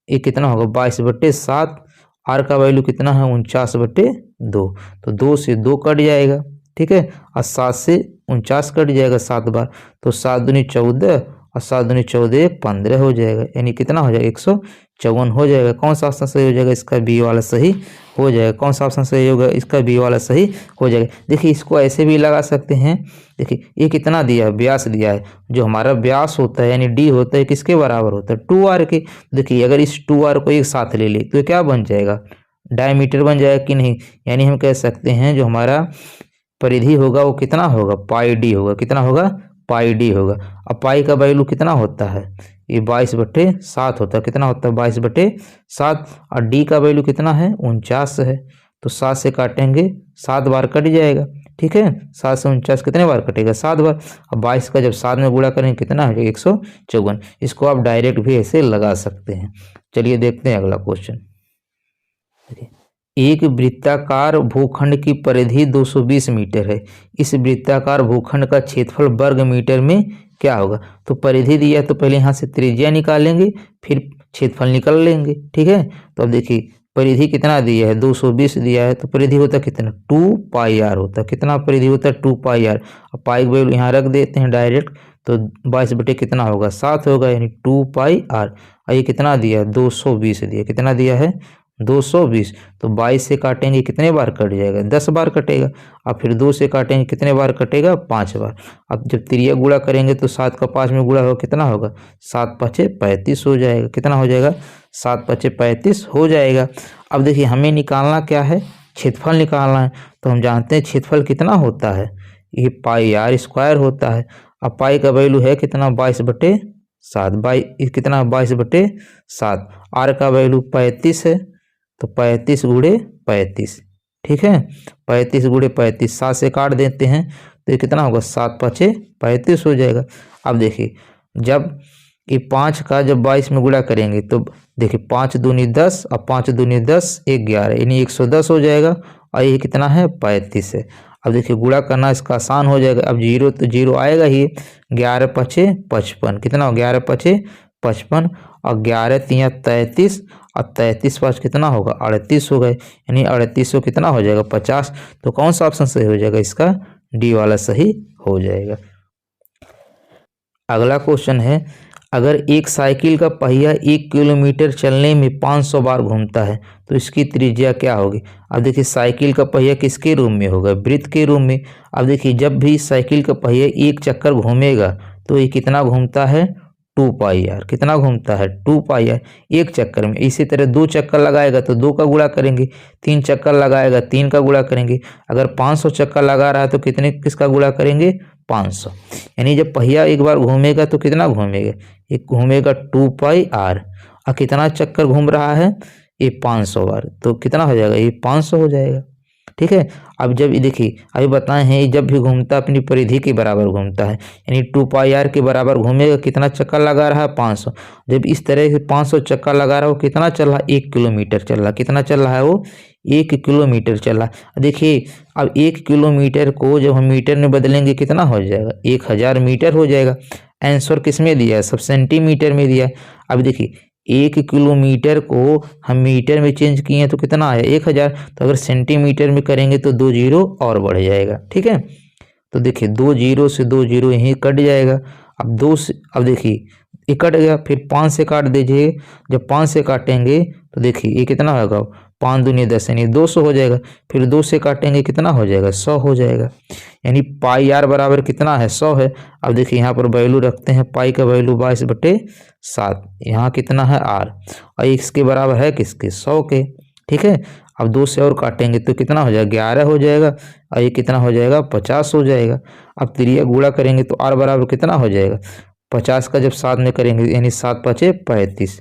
ये कितना होगा 22/7, आर का वैल्यू कितना है 49/2, तो 2 से 2 कट जाएगा, ठीक है, और 7 से 49 कट जाएगा 7 बार, तो 7 दूनी 14 और 7 दूनी 14 15 हो जाएगा, यानी कितना हो जाएगा 154 हो जाएगा। कौन सा ऑप्शन सही हो जाएगा, इसका बी वाला सही हो जाएगा। कौन सा ऑप्शन सही होगा, इसका बी वाला सही हो जाएगा। देखिए इसको ऐसे भी लगा सकते हैं, देखिए ये कितना दिया है व्यास दिया है, जो हमारा व्यास होता है यानी डी होता है किसके बराबर होता है 2r के। देखिए अगर इस 2r को एक साथ ले ले तो क्या बन जाएगा, डायमीटर बन जाएगा कि नहीं, यानी हम कह सकते हैं जो हमारा परिधि होगा वो कितना होगा पाई डी होगा। कितना होगा पाई डी होगा। अब पाई का वैल्यू कितना होता है, ये 22/7 होता है। कितना होता है 22/7, और डी का वैल्यू कितना है 49 है, तो 7 से काटेंगे 7 बार कट जाएगा, ठीक है, 7 से 49 कितने बार कटेगा 7 बार। अब 22 का जब 7 में गुणा करेंगे कितना है 154। इसको आप डायरेक्ट भी ऐसे लगा सकते हैं। चलिए देखते हैं अगला क्वेश्चन। एक वृत्ताकार भूखंड की परिधि 220 मीटर है, इस वृत्ताकार भूखंड का क्षेत्रफल वर्ग मीटर में क्या होगा। तो परिधि दिया है तो पहले यहाँ से त्रिज्या निकालेंगे फिर क्षेत्रफल निकाल लेंगे, ठीक है। तो अब देखिए परिधि कितना दिया है 220 दिया है, तो परिधि होता है कितना 2 पाई आर होता है। कितना परिधि होता है 2 पाई आर। अब पाई वैल्यू यहाँ रख देते हैं डायरेक्ट, तो 22 बटे कितना होगा 7 होगा, यानी 2 पाई आर। और ये कितना दिया है 220 दिया, कितना दिया है 220, तो 22 से काटेंगे कितने बार कट जाएगा 10 बार कटेगा, और फिर 2 से काटेंगे कितने बार कटेगा 5 बार। अब जब त्रिज्या गुणा करेंगे तो 7 का 5 में गुणा होगा कितना होगा 7 5 35 हो जाएगा। कितना हो जाएगा 7 5 35 हो जाएगा। अब देखिए हमें निकालना क्या है, क्षेत्रफल निकालना है। तो हम जानते हैं क्षेत्रफल कितना होता है, ये पाई आर स्क्वायर होता है। अब पाई का वैल्यू है कितना 22/7, कितना 22/7, आर का वैल्यू 35 है, तो 35 गुणे 35, ठीक है, 35 गुणे 35, 7 से काट देते हैं तो ये कितना होगा 7 5 35 हो जाएगा। अब देखिए जब ये 5 का जब 22 में गुणा करेंगे तो देखिए 5 दूनी 10 और 5 दूनी 10 11, यानी 110 हो जाएगा, और ये कितना है 35 है। अब देखिए गुणा करना इसका आसान हो जाएगा। अब जीरो तो जीरो आएगा ही, 11 5 55, कितना हो 11 5 55, और 11 3 33, और 33 5 कितना होगा 38 हो गए, यानी 38 कितना हो जाएगा 50। तो कौन सा ऑप्शन सही हो जाएगा, इसका डी वाला सही हो जाएगा। अगला क्वेश्चन है अगर एक साइकिल का पहिया 1 किलोमीटर चलने में 500 बार घूमता है तो इसकी त्रिज्या क्या होगी। अब देखिए साइकिल का पहिया किसके रूप में होगा, वृत्त के रूप में। अब देखिए जब भी साइकिल का पहिया एक चक्कर घूमेगा तो ये कितना घूमता है 2 पाई आर। कितना घूमता है 2 पाई आर एक चक्कर में। इसी तरह 2 चक्कर लगाएगा तो 2 का गुणा करेंगे, 3 चक्कर लगाएगा 3 का गुणा करेंगे। अगर 500 चक्कर लगा रहा है तो कितने किसका गुणा करेंगे 500, यानी जब पहिया एक बार घूमेगा तो कितना घूमेगा, एक घूमेगा 2 पाई आर, और कितना चक्कर घूम रहा है ये 500 बार, तो कितना हो जाएगा ये 500 हो जाएगा, ठीक है। अब जब देखिए अभी बताए हैं जब भी घूमता अपनी परिधि के बराबर घूमता है, यानी 2 पाई आर के बराबर घूमेगा। कितना चक्कर लगा रहा है 500। जब इस तरह से 500 चक्कर लगा रहा है वो कितना चल रहा है 1 किलोमीटर चल रहा है। कितना चल रहा है वो 1 किलोमीटर चला। देखिए अब 1 किलोमीटर को जब हम मीटर में बदलेंगे कितना हो जाएगा, 1000 मीटर हो जाएगा। आंसर किस में दिया है, सब सेंटीमीटर में दिया है। अब देखिए 1 किलोमीटर को हम मीटर में चेंज किए हैं तो कितना आया 1000, तो अगर सेंटीमीटर में करेंगे तो 2 जीरो और बढ़ जाएगा। ठीक है, तो देखिए 2 जीरो से 2 जीरो यहीं कट जाएगा। अब 2 से, अब देखिए ये कट गया, फिर 5 से काट दीजिए। जब 5 से काटेंगे तो देखिए ये कितना होगा, 5 दूनी 10 यानी 200 हो जाएगा। फिर 2 से काटेंगे कितना हो जाएगा, 100 हो जाएगा। यानी पाई आर बराबर कितना है, 100 है। अब देखिए यहाँ पर वैल्यू रखते हैं, पाई का वैल्यू 22/7, यहाँ कितना है आर, और इसके बराबर है किसके, 100 के। ठीक है, अब 2 से और काटेंगे तो कितना हो जाएगा, 11 हो जाएगा, और ये कितना हो जाएगा, 50 हो जाएगा। अब त्रिया गुणा करेंगे तो आर बराबर कितना हो जाएगा, 50 का जब 7 में करेंगे यानी 7 5 35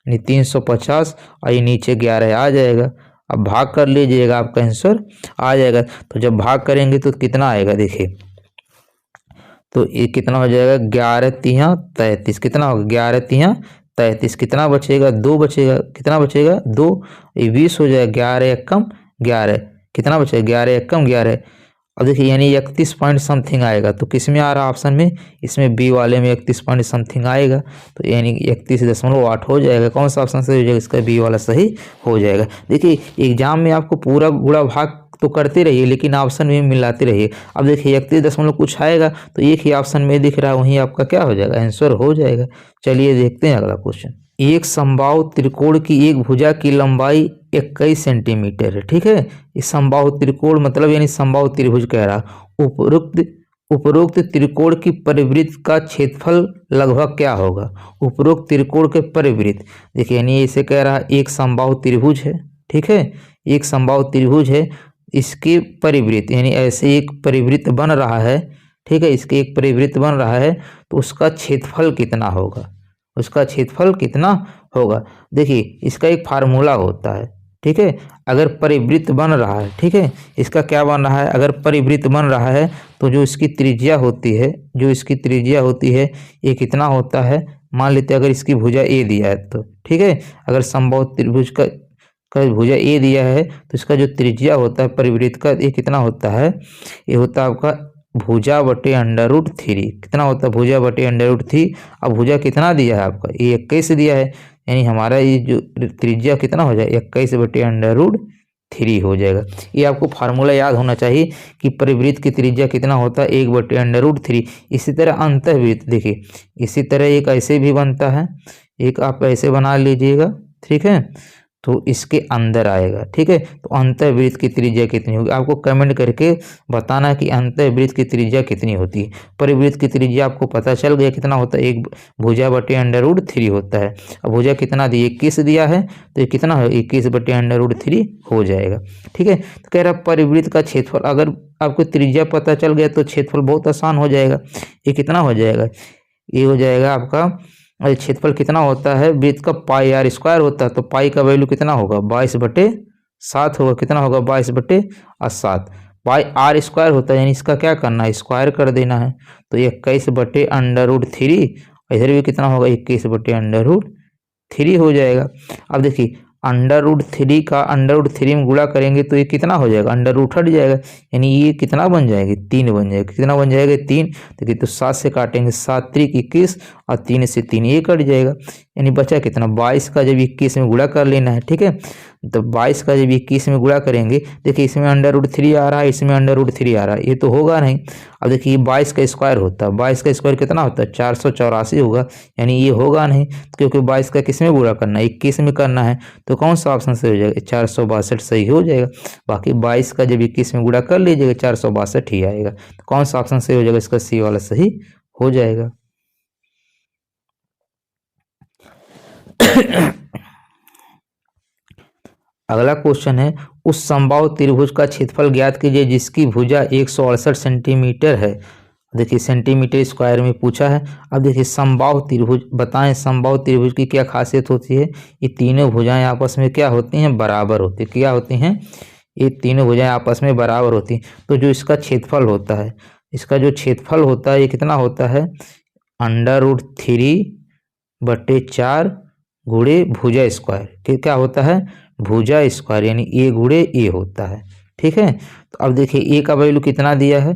यानी 350, और ये नीचे 11 आ जाएगा। अब भाग कर लीजिएगा, आपका आंसर आ जाएगा। तो जब भाग करेंगे तो कितना आएगा, देखिए तो ये कितना हो जाएगा, 11 तिया 33, कितना होगा 11 तिया 33, कितना बचेगा, 2 बचेगा, कितना बचेगा 2, ये 20 हो जाएगा, 11 एकम 11, कितना बचेगा 11 एकम 11। अब देखिए यानी 31 पॉइंट समथिंग आएगा। तो किस में आ रहा ऑप्शन में, इसमें बी वाले में 31 पॉइंट समथिंग आएगा, तो यानी 31.8 हो जाएगा। कौन सा ऑप्शन सही हो जाएगा, इसका बी वाला सही हो जाएगा। देखिए एग्जाम में आपको पूरा गुणा भाग तो करते रहिए, लेकिन ऑप्शन में मिलाते रहिए। अब देखिए 31 कुछ आएगा तो एक ही ऑप्शन में दिख रहा है, वहीं आपका क्या हो जाएगा, आंसर हो जाएगा। चलिए देखते हैं अगला क्वेश्चन। एक समबाहु त्रिकोण की एक भुजा की लंबाई 21 सेंटीमीटर है। ठीक है, इस समबाहु त्रिकोण मतलब यानी समबाहु त्रिभुज कह रहा। उपरोक्त त्रिकोण की परिवृत्त का क्षेत्रफल लगभग क्या होगा, उपरोक्त त्रिकोण के परिवृत्त। देखिए यानी इसे कह रहा एक समबाहु त्रिभुज है। ठीक है, एक समबाहु त्रिभुज है, इसके परिवृत्त यानी ऐसे एक परिवृत्त बन रहा है। ठीक है, इसके एक परिवृत्त बन रहा है तो उसका क्षेत्रफल कितना होगा, उसका क्षेत्रफल कितना होगा। देखिए इसका एक फार्मूला होता है। ठीक है, अगर परिवृत्त बन रहा है, ठीक है, इसका क्या बन रहा है, अगर परिवृत्त बन रहा है तो जो इसकी त्रिज्या होती है, जो इसकी त्रिज्या होती है ये कितना होता है, मान लेते हैं अगर इसकी भुजा ए दिया है तो, ठीक है, अगर समबाहु त्रिभुज का भुजा ए दिया है तो इसका जो त्रिज्या होता है परिवृत्त का ये कितना होता है, ये होता है आपका भुजा बटे √3, कितना होता है भुजा बटे √3। अब भुजा कितना दिया है आपका, ये 21 दिया है, यानी हमारा ये जो त्रिज्या कितना हो जाएगा 21 बटे √3 हो जाएगा। ये आपको फार्मूला याद होना चाहिए कि परिवृत्त की त्रिज्या कितना होता है 1 बटे √3। इसी तरह अंतःवृत्त, देखिए इसी तरह एक ऐसे भी बनता है, एक आप ऐसे बना लीजिएगा। ठीक है, तो इसके अंदर आएगा। ठीक है, तो अंतःवृत्त की त्रिज्या कितनी होगी, आपको कमेंट करके बताना है कि अंतःवृत्त की त्रिज्या कितनी होती है। परिवृत्त की त्रिज्या आपको पता चल गया कितना होता है, एक भुजा बटे √3 होता है। अब भुजा कितना दिया 21 दिया है तो ये कितना है 21 बटे √3 हो जाएगा। ठीक है, तो कह रहा परिवृत्त का क्षेत्रफल, अगर आपको त्रिज्या पता चल गया तो क्षेत्रफल बहुत आसान हो जाएगा। ये कितना हो जाएगा, ये हो जाएगा आपका क्षेत्रफल कितना होता है, वृत्त का पाई आर स्क्वायर होता है, तो पाई का वैल्यू कितना होगा 22/7 होगा, कितना होगा 22/7। पाई आर स्क्वायर होता है यानी इसका क्या करना है, स्क्वायर कर देना है, तो 21 बटे √3, इधर भी कितना होगा 21 बटे √3 हो जाएगा। अब देखिए √3 का √3 में गुणा करेंगे तो ये कितना हो जाएगा, अंडर रूट हट जाएगा, यानी ये कितना बन जाएगी 3 बन जाएगा, कितना बन जाएगा 3। देखिए तो 7 से काटेंगे 7 3 21 और 3 से 3 ये कट जाएगा, यानी बचा कितना 22 का जब 21 में गुणा कर लेना है। ठीक है, तो 22 का जब 21 में गुणा करेंगे, देखिए इसमें √3 आ रहा है, इसमें √3 आ रहा है, ये तो होगा नहीं। अब देखिए 22 का स्क्वायर होता है, 22 का स्क्वायर कितना होता है 484 होगा, यानी ये होगा नहीं, क्योंकि 22 का किस में गुणा करना है 21 में करना है, तो कौन सा ऑप्शन सही हो जाएगा 462 सही हो जाएगा। बाकी 22 का जब 21 में गुणा कर लीजिएगा 462 ही आएगा, तो कौन सा ऑप्शन सही हो जाएगा, इसका सी वाला सही हो जाएगा। अगला क्वेश्चन है, उस समबाहु त्रिभुज का क्षेत्रफल ज्ञात कीजिए जिसकी भुजा 168 सेंटीमीटर है। देखिए सेंटीमीटर स्क्वायर में पूछा है। अब देखिए समबाहु त्रिभुज बताएं, समबाहु त्रिभुज की क्या खासियत होती है, ये तीनों भुजाएं आपस में क्या होती हैं, बराबर होती है। क्या होती हैं, ये तीनों भुजाएं आपस में बराबर होती हैं। तो जो इसका क्षेत्रफल होता है, इसका जो क्षेत्रफल होता है ये कितना होता है √3/4 गुणे भुजा स्क्वायर, क्या होता है भुजा स्क्वायर यानी ए गुणे ए होता है। ठीक है, तो अब देखिए ए का वैल्यू कितना दिया है,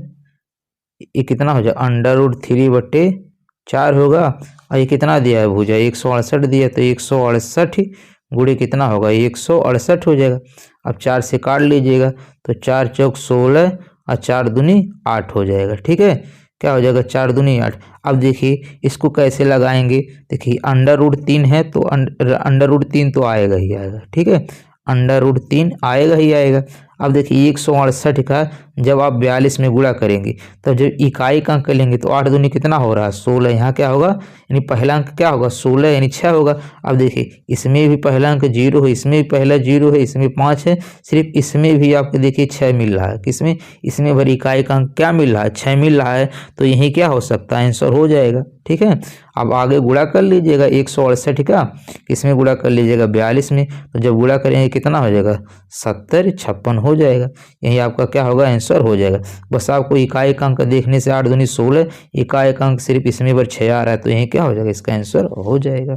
ये कितना हो जाए √3/4 होगा, और ये कितना दिया है भुजा 168 दिया, तो 168 गुणे कितना होगा 168 हो जाएगा। अब 4 से काट लीजिएगा तो 4 चौक 16 और 4 दूनी 8 हो जाएगा। ठीक है, क्या हो जाएगा 4 दूनी 8। अब देखिए इसको कैसे लगाएंगे, देखिए √3 है तो √3 तो आएगा ही आएगा। ठीक है, √3 आएगा ही आएगा। अब देखिए 168 का जब आप 42 में गुणा करेंगे तो जब इकाई का अंक लेंगे तो 8 दूनी कितना हो रहा है 16, यहाँ क्या होगा यानी पहला अंक क्या होगा 16 यानी 6 होगा। अब देखिए इसमें भी पहला अंक 0 है, इसमें भी पहला 0 है, इसमें 5 है, सिर्फ इसमें भी आपको देखिए 6 मिल रहा है। किसमें, इसमें भर इकाई का अंक क्या मिल रहा है 6 मिल रहा है, तो यही क्या हो सकता है आंसर हो जाएगा। ठीक है, अब आगे गुणा कर लीजिएगा 168 का, किसमें गुणा कर लीजिएगा 42 में, तो जब गुणा करेंगे कितना हो जाएगा 70 56 हो जाएगा। यही आपका क्या होगा आंसर हो जाएगा। बस आपको इकाई का अंक देखने से 8 दूनी 16, इकाई का अंक सिर्फ इसमें पर 6 आ रहा है, तो यही क्या हो जाएगा इसका आंसर हो जाएगा।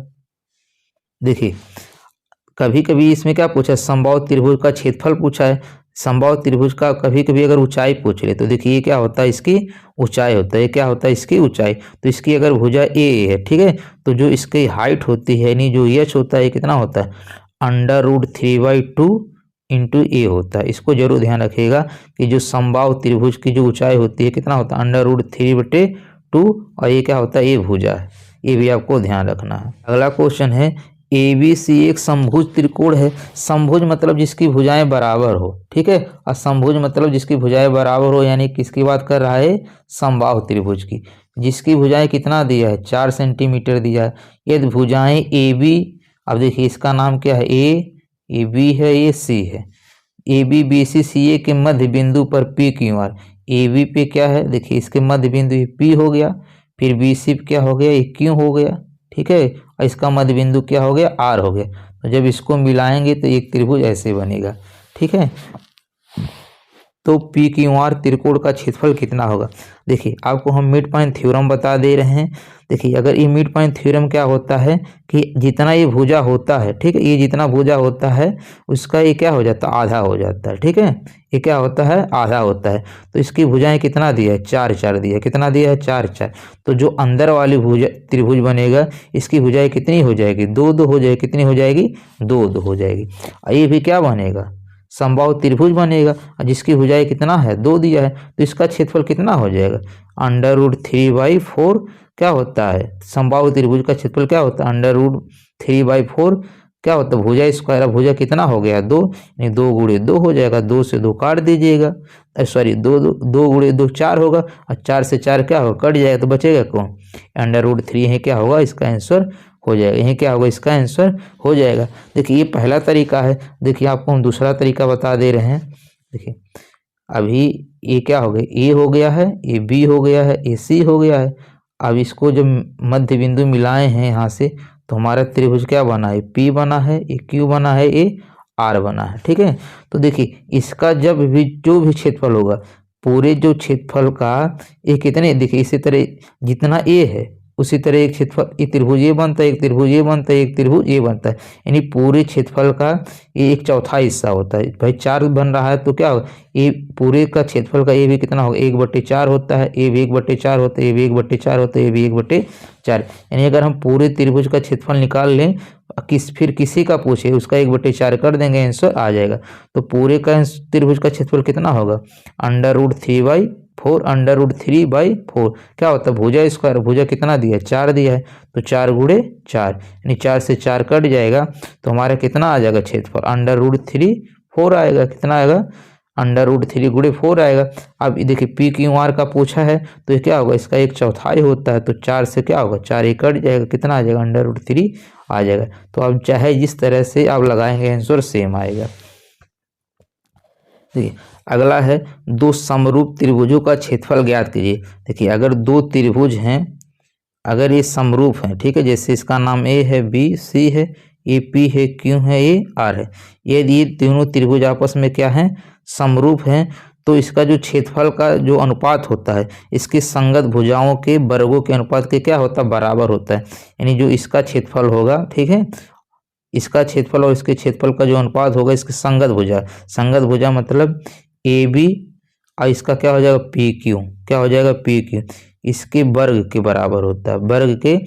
देखिए कभी कभी इसमें क्या पूछा, समबाहु त्रिभुज का क्षेत्रफल पूछा है। समबाहु त्रिभुज का कभी कभी अगर ऊंचाई पूछ ले तो देखिए ये क्या होता है इसकी ऊंचाई होता है, ये क्या होता है इसकी ऊंचाई। तो इसकी अगर भुजा ए है, ठीक है, तो जो इसकी हाइट होती है यानी जो एच होता है कितना होता है √3/2 इंटू ए होता है। इसको जरूर ध्यान रखिएगा कि जो समबाहु त्रिभुज की जो ऊंचाई होती है कितना होता है √3/2, और ये क्या होता है ये भुजा है, ये भी आपको ध्यान रखना है। अगला क्वेश्चन है ABC एक समभुज त्रिकोण है। समभुज मतलब जिसकी भुजाएं बराबर हो, ठीक है, और समभुज मतलब जिसकी भुजाएं बराबर हो, यानी किसकी बात कर रहा है समबाहु त्रिभुज की, जिसकी भुजाएं कितना दिया है 4 सेंटीमीटर दिया है। यदि भुजाएं AB, अब देखिए इसका नाम क्या है ए बी है, ये सी है, AB BC CA के मध्य बिंदु पर PQR, AB पे क्या है देखिए इसके मध्य बिंदु P हो गया, फिर BC पे क्या हो गया ये Q हो गया, ठीक है, और इसका मध्य बिंदु क्या हो गया R हो गया। तो जब इसको मिलाएंगे तो एक त्रिभुज ऐसे बनेगा। ठीक है, तो PQR त्रिकोण का क्षेत्रफल कितना होगा। देखिए आपको हम मिड पॉइंट थ्योरम बता दे रहे हैं। देखिए अगर ये मिड पॉइंट थ्योरम क्या होता है कि जितना ये भुजा होता है, ठीक है, ये जितना भुजा होता है उसका ये क्या हो जाता है आधा हो जाता है। ठीक है, ये क्या होता है आधा होता है। तो इसकी भुजाएं कितना दिया है 4 4 दिया है, कितना दिया है 4 4। तो जो अंदर वाली भुजा त्रिभुज बनेगा इसकी भुजाएं कितनी हो जाएगी 2 2 हो जाएगी, कितनी हो जाएगी 2 2 हो जाएगी। ये भी क्या बनेगा समबाहु त्रिभुज बनेगा, जिसकी भुजाएं कितना है 2 दिया है, तो इसका क्षेत्रफल कितना हो जाएगा √3/4 क्या होता है समबाहु त्रिभुज का क्षेत्रफल क्या होता है √3/4 क्या होता है भुजा स्क्वायर। भुजा कितना हो गया 2, यानी 2 गुणे 2 हो जाएगा, 2 से 2 काट दीजिएगा, सॉरी 2 गुणे 2 4 होगा, और 4 से 4 क्या होगा कट जाएगा, तो बचेगा कौन √3 है, क्या होगा इसका आंसर हो जाएगा। यही क्या होगा इसका आंसर हो जाएगा। देखिए ये पहला तरीका है। देखिए आपको हम दूसरा तरीका बता दे रहे हैं। देखिए अभी ये क्या हो गया ए हो गया है, ये बी हो गया है, ये सी हो गया है। अब इसको जब मध्य बिंदु मिलाए हैं यहाँ से तो हमारा त्रिभुज क्या बना है पी बना है, ये क्यू बना है, ये आर बना है। ठीक है, तो देखिए इसका जब भी जो भी क्षेत्रफल होगा पूरे जो क्षेत्रफल का ये कितने, देखिए इसी तरह जितना ए है उसी तरह एक क्षेत्रफल एक त्रिभुज ये बनता है, एक त्रिभुज ये बनता है, एक त्रिभुज ये बनता है, यानी पूरे क्षेत्रफल का ये 1/4 हिस्सा होता है। भाई 4 बन रहा है तो क्या होगा ये पूरे का क्षेत्रफल का ये भी कितना होगा 1/4 होता है, ये भी 1/4 होता है, ये भी 1/4 होता है, ये भी 1/4। यानी अगर हम पूरे त्रिभुज का क्षेत्रफल निकाल लें फिर किसी का पूछे उसका 1/4 कर देंगे आंसर आ जाएगा। तो पूरे का त्रिभुज का क्षेत्रफल कितना होगा √3/4 √3/4 क्या होता है भुजा स्क्वायर। भुजा कितना दिया है 4 दिया है, तो 4 गुणे 4 यानी 4 से 4 कट जाएगा, तो हमारा कितना आ जाएगा क्षेत्रफल √3/4 आएगा। कितना आएगा √3 गुणे 4 आएगा। अब देखिए PQR का पूछा है तो ये क्या होगा इसका 1/4 होता है, तो 4 से क्या होगा 4 ये कट जाएगा, कितना आ जाएगा √3 आ जाएगा। तो अब चाहे जिस तरह से आप लगाएंगे आंसर सेम आएगा। देखिए अगला है 2 समरूप त्रिभुजों का क्षेत्रफल ज्ञात कीजिए। देखिए अगर 2 त्रिभुज हैं, अगर ये समरूप हैं, ठीक है, जैसे इसका नाम ए है, बी सी है, ये पी है, क्यू है, ये आर है, ये तीनों त्रिभुज आपस में क्या है समरूप हैं, तो इसका जो क्षेत्रफल का जो अनुपात होता है इसकी संगत भुजाओं के वर्गों के अनुपात के क्या होता है बराबर होता है। यानी जो इसका क्षेत्रफल होगा, ठीक है, इसका क्षेत्रफल और इसके क्षेत्रफल का जो अनुपात होगा इसकी संगत भुजा। संगत भुजा मतलब ए बी और इसका क्या हो जाएगा पी क्यू, क्या हो जाएगा पी क्यू, इसके वर्ग के बराबर होता है, वर्ग के,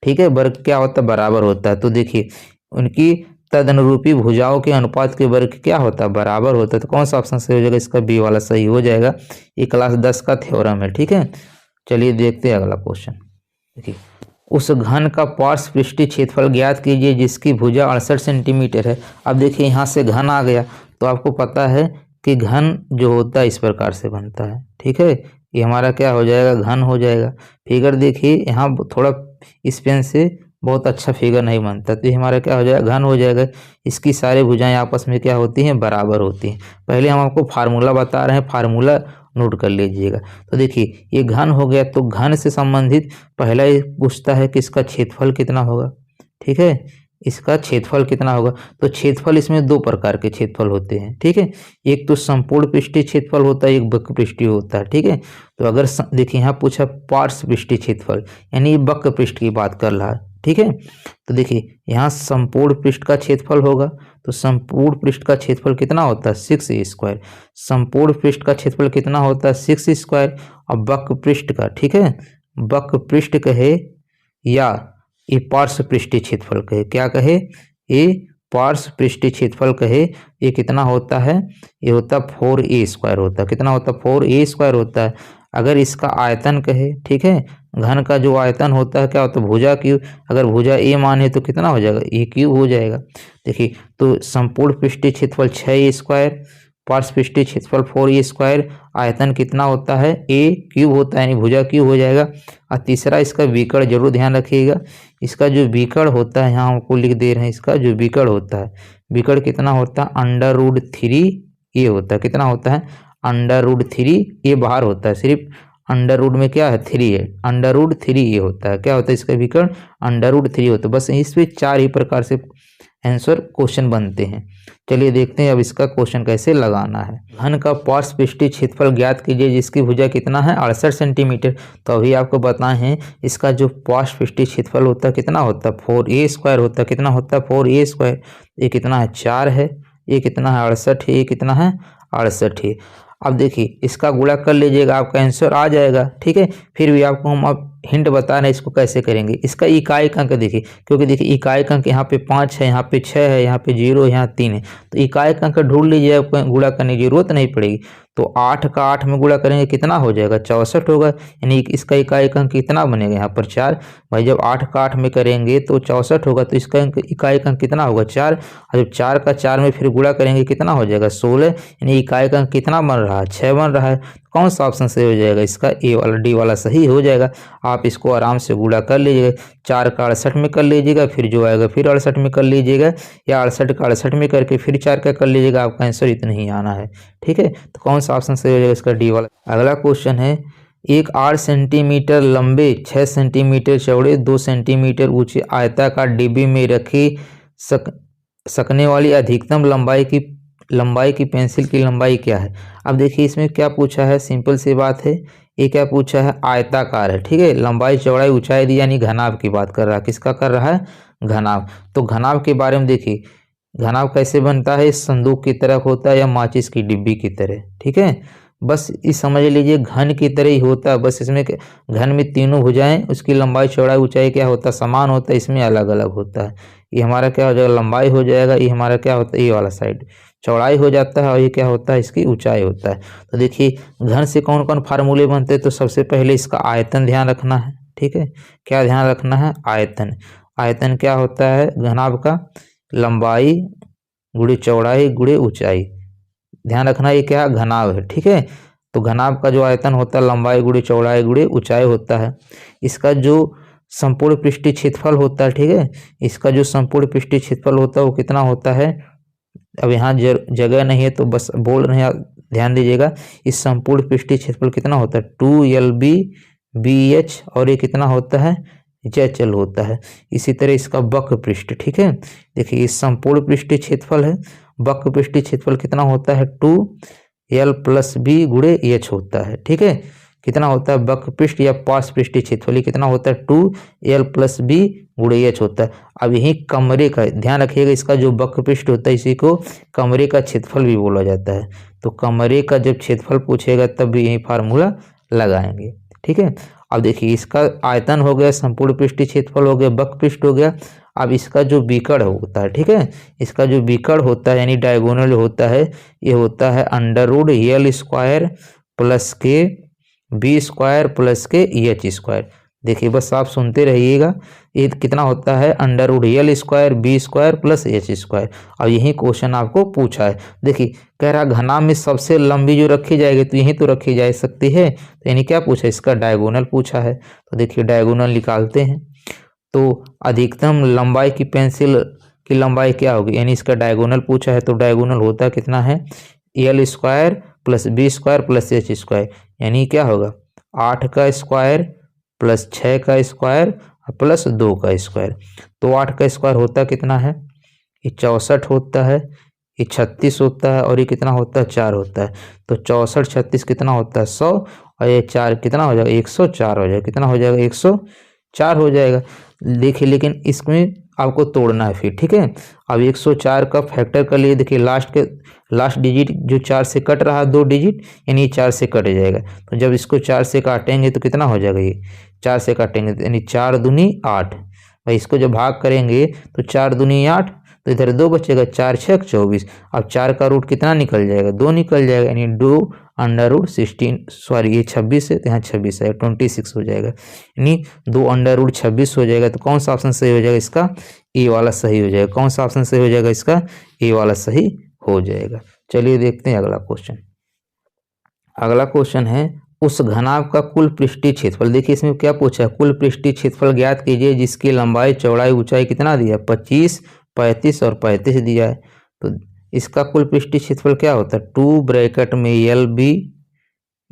ठीक है, वर्ग क्या होता है बराबर होता है। तो देखिए उनकी तदनुरूपी भुजाओं के अनुपात के वर्ग क्या होता है बराबर होता है। तो कौन सा ऑप्शन सही हो जाएगा, इसका बी वाला सही हो जाएगा। ये क्लास 10 का थ्योरम है, ठीक है। चलिए देखते हैं अगला क्वेश्चन। देखिए उस घन का पार्श्व पृष्ठीय क्षेत्रफल ज्ञात कीजिए जिसकी भुजा 68 सेंटीमीटर है। अब देखिए यहाँ से घन आ गया तो आपको पता है कि घन जो होता है इस प्रकार से बनता है, ठीक है। ये हमारा क्या हो जाएगा घन हो जाएगा। फिगर देखिए यहाँ थोड़ा इस पेन से बहुत अच्छा फिगर नहीं बनता, तो ये हमारा क्या हो जाएगा घन हो जाएगा। इसकी सारी भुजाएं आपस में क्या होती हैं बराबर होती हैं। पहले हम आपको फार्मूला बता रहे हैं, फार्मूला नोट कर लीजिएगा। तो देखिए ये घन हो गया तो घन से संबंधित पहला ही पूछता है कि इसका क्षेत्रफल कितना होगा, ठीक है, इसका क्षेत्रफल कितना होगा। तो क्षेत्रफल इसमें दो प्रकार के क्षेत्रफल होते हैं, ठीक है। एक तो संपूर्ण पृष्ठीय क्षेत्रफल होता है, एक वक्र पृष्ठीय होता है, ठीक है। तो अगर देखिए यहाँ पूछा पार्श्व पृष्ठीय क्षेत्रफल यानी वक्र पृष्ठ की बात कर रहा है, ठीक है। तो देखिए यहाँ संपूर्ण पृष्ठ का क्षेत्रफल होगा, तो संपूर्ण पृष्ठ का क्षेत्रफल कितना होता है 6 स्क्वायर। संपूर्ण पृष्ठ का क्षेत्रफल कितना होता है 6 स्क्वायर। अब वक्र पृष्ठ का, ठीक है, वक्र पृष्ठ कहे या ये पार्श्व पृष्ठीय क्षेत्रफल कहे, क्या कहे, ये पार्श्व पृष्ठीय क्षेत्रफल कहे, ये कितना होता है, ये होता 4a स्क्वायर होता है। कितना होता है 4a स्क्वायर होता है। अगर इसका आयतन कहे, ठीक है, घन का जो आयतन होता है क्या होता है भुजा क्यूब। अगर भुजा ए माने तो कितना हो जाएगा ए क्यूब हो जाएगा। देखिए तो संपूर्ण पृष्ठीय क्षेत्रफल 6a स्क्वायर, पार्श्व पृष्ठीय क्षेत्रफल 4a स्क्वायर, आयतन कितना होता है ए क्यूब होता है यानी भुजा क्यूब हो जाएगा। और तीसरा इसका विकर्ण जरूर ध्यान रखिएगा, इसका जो विकर्ण होता है यहाँ हमको लिख दे रहे हैं, इसका जो विकर्ण होता है, विकर्ण कितना होता है √3a होता है। कितना होता है √3, ये बाहर होता है, सिर्फ अंडर रूट में क्या है 3 है, √3a होता है। क्या होता है इसका विकर्ण √3 होता है। बस इस पे 4 ही प्रकार से आंसर क्वेश्चन बनते हैं। चलिए देखते हैं अब इसका क्वेश्चन कैसे लगाना है। घन का पार्श्व पृष्ठीय क्षेत्रफल ज्ञात कीजिए जिसकी भुजा कितना है 68 सेंटीमीटर। तो अभी आपको बताए हैं इसका जो पार्श्व पृष्ठीय क्षेत्रफल होता है कितना होता है 4a स्क्वायर होता है। कितना होता है 4a स्क्वायर। ये कितना है 4 है, ये कितना है 68 है, ये कितना है 68 है। अब देखिए इसका गुणा कर लीजिएगा आपका आंसर आ जाएगा, ठीक है। फिर भी आपको हम अब हिंट बता रहे हैं इसको कैसे करेंगे। इसका इकाई अंक देखिए, क्योंकि देखिए इकाई अंक यहाँ पे 5 है, यहाँ पे 6 है, यहाँ पे 0, यहाँ 3 है। तो इकाई अंक ढूंढ लीजिए, आपको गुणा करने की जरूरत नहीं पड़ेगी। तो 8 का 8 में गुणा करेंगे कितना हो जाएगा 64 होगा, यानी इसका इकाई अंक कितना बनेगा यहाँ पर 4। भाई जब 8 का 8 में करेंगे तो 64 होगा, तो इसका इकाई अंक कितना होगा 4। और जब 4 का 4 में फिर गुणा करेंगे कितना हो जाएगा 16, यानी इकाई अंक कितना बन रहा है 6 बन रहा है। कौन सा ऑप्शन सही हो जाएगा, इसका ए वाला डी वाला सही हो जाएगा। आप इसको आराम से गुणा कर लीजिएगा, 4 का 68 में कर लीजिएगा, फिर जो आएगा फिर 68 में कर लीजिएगा, या 68 का 68 में करके फिर 4 का कर लीजिएगा, आपका आंसर इतना ही आना है, ठीक है। तो कौन सा ऑप्शन सही हो जाएगा, इसका डी वाला। अगला क्वेश्चन है, एक 8 सेंटीमीटर लंबे 6 सेंटीमीटर चौड़े 2 सेंटीमीटर ऊंचे आयताकार डिब्बी में रखी सकने वाली अधिकतम लंबाई की पेंसिल की लंबाई क्या है। अब देखिए इसमें क्या पूछा है, सिंपल सी बात है, ये क्या पूछा है आयताकार है, ठीक है। लंबाई चौड़ाई ऊंचाई दी यानी घनाभ की बात कर रहा है। किसका कर रहा है घनाभ। तो घनाभ के बारे में देखिए, घनाभ कैसे बनता है, संदूक की तरह होता है या माचिस की डिब्बी की तरह, ठीक है। बस इस समझ लीजिए घन की तरह ही होता है, बस इसमें घन में तीनों भुजाएं उसकी लंबाई चौड़ाई ऊंचाई क्या होता है समान होता है, इसमें अलग अलग होता है। ये हमारा क्या हो जाएगा लंबाई हो जाएगा, ये हमारा क्या होता है ये वाला साइड चौड़ाई हो जाता है, और ये क्या होता है इसकी ऊंचाई होता है। तो देखिए घन से कौन कौन फार्मूले बनते हैं, तो सबसे पहले इसका आयतन ध्यान रखना है, ठीक है। क्या ध्यान रखना है आयतन। आयतन क्या होता है घनाभ का लंबाई गुणे चौड़ाई गुणे ऊंचाई। ध्यान रखना ये क्या घनाभ है, ठीक है। तो घनाभ का जो आयतन होता है लंबाई गुणे चौड़ाई गुणे ऊंचाई होता है। इसका जो संपूर्ण पृष्ठीय क्षेत्रफल होता है, ठीक है, इसका जो संपूर्ण पृष्ठीय क्षेत्रफल होता है वो कितना होता है। अब यहाँ जगह नहीं है तो बस बोल रहे हैं, ध्यान दीजिएगा। इस संपूर्ण पृष्ठीय क्षेत्रफल कितना होता है 2LBBH, और ये कितना होता है HL होता है। इसी तरह इसका वक्र पृष्ठ, ठीक है। देखिए इस संपूर्ण पृष्ठीय क्षेत्रफल है, वक्र पृष्ठीय क्षेत्रफल कितना होता है 2L + B × H होता है, ठीक है। कितना होता है वक्रपृष्ठ या पार्श्वपृष्ठीय क्षेत्रफल कितना होता है 2l + b × h होता है। अब यही कमरे का ध्यान रखिएगा, इसका जो वक्रपृष्ठ होता है इसी को कमरे का क्षेत्रफल भी बोला जाता है। तो कमरे का जब क्षेत्रफल पूछेगा तब भी यही फार्मूला लगाएंगे, ठीक है। अब देखिए इसका आयतन हो गया, संपूर्ण पृष्ठीय क्षेत्रफल हो गया, वक्रपृष्ठ हो गया। अब इसका जो विकर्ण होता है, ठीक है, इसका जो विकर्ण होता है यानी डायगोनल होता है, ये होता है √l² + k b² + k h²। देखिए बस आप सुनते रहिएगा, ये कितना होता है √l² b² + h²। अब यही क्वेश्चन आपको पूछा है। देखिए कह रहा घना में सबसे लंबी जो रखी जाएगी तो यही तो रखी जा सकती है, तो यानी क्या पूछा, इसका डायगोनल पूछा है। तो देखिए डायगोनल निकालते हैं, तो अधिकतम लंबाई की पेंसिल की लंबाई क्या होगी, यानी इसका डायगोनल पूछा है। तो डायगोनल होता कितना है l² + b² + h², यानी क्या होगा 8 का स्क्वायर + 6 का स्क्वायर + 2 का स्क्वायर। तो 8 का स्क्वायर होता कितना है, ये 64 होता है, ये 36 होता है और ये कितना होता है 4 होता है। तो 64 36 कितना होता है 100 और ये 4 कितना हो जाएगा 104 हो जाएगा। कितना हो जाएगा 104 हो जाएगा। देखिए लेकिन इसमें आपको तोड़ना है फिर, ठीक है। अब 104 का फैक्टर कर लिए, देखिए लास्ट डिजिट जो 4 से कट रहा है 2 डिजिट, यानी 4 से कट जाएगा। तो जब इसको 4 से काटेंगे तो कितना हो जाएगा, ये 4 से काटेंगे यानी 4 दूनी 8। भाई इसको जब भाग करेंगे तो 4 दूनी 8, तो इधर 2 बचेगा, 4 × 6 = 24। अब 4 का रूट कितना निकल जाएगा 2 निकल जाएगा, यानी 2 √16, सॉरी ये 26 है तो यहाँ 26 है 26 हो जाएगा, यानी 2 √26 हो जाएगा। तो कौन सा ऑप्शन सही हो जाएगा, इसका ए वाला सही हो जाएगा। कौन सा ऑप्शन सही हो जाएगा, इसका ए वाला सही हो जाएगा। चलिए देखते हैं अगला क्वेश्चन। अगला क्वेश्चन है उस घनाभ का कुल पृष्ठीय क्षेत्रफल। देखिए इसमें क्या पूछा है, कुल पृष्ठीय क्षेत्रफल ज्ञात कीजिए जिसकी लंबाई चौड़ाई ऊंचाई कितना दिया 25 35 और 35 दिया है। तो इसका कुल पृष्ठीय क्षेत्रफल क्या होता है 2 (LB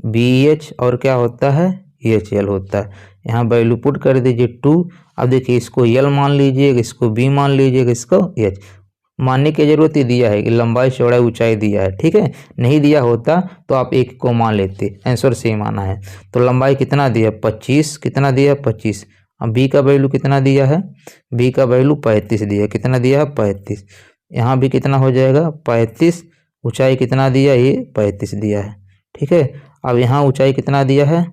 BH और क्या होता है HL होता है। यहाँ वैल्यू पुट कर दीजिए 2। अब देखिए इसको L मान लीजिएगा, इसको B मान लीजिएगा, इसको H मानने की जरूरत ही दिया है कि लंबाई चौड़ाई ऊंचाई दिया है, ठीक है। नहीं दिया होता तो आप एक को मान लेते, आंसर सेम आना है। तो लंबाई कितना दिया 25, कितना दिया 25। अब B का वैल्यू कितना दिया है, B का वैल्यू 35 दिया है, कितना दिया है 35। यहाँ भी कितना हो जाएगा 35, ऊंचाई कितना दिया ये 35 दिया है, ठीक है। अब यहाँ ऊंचाई कितना दिया है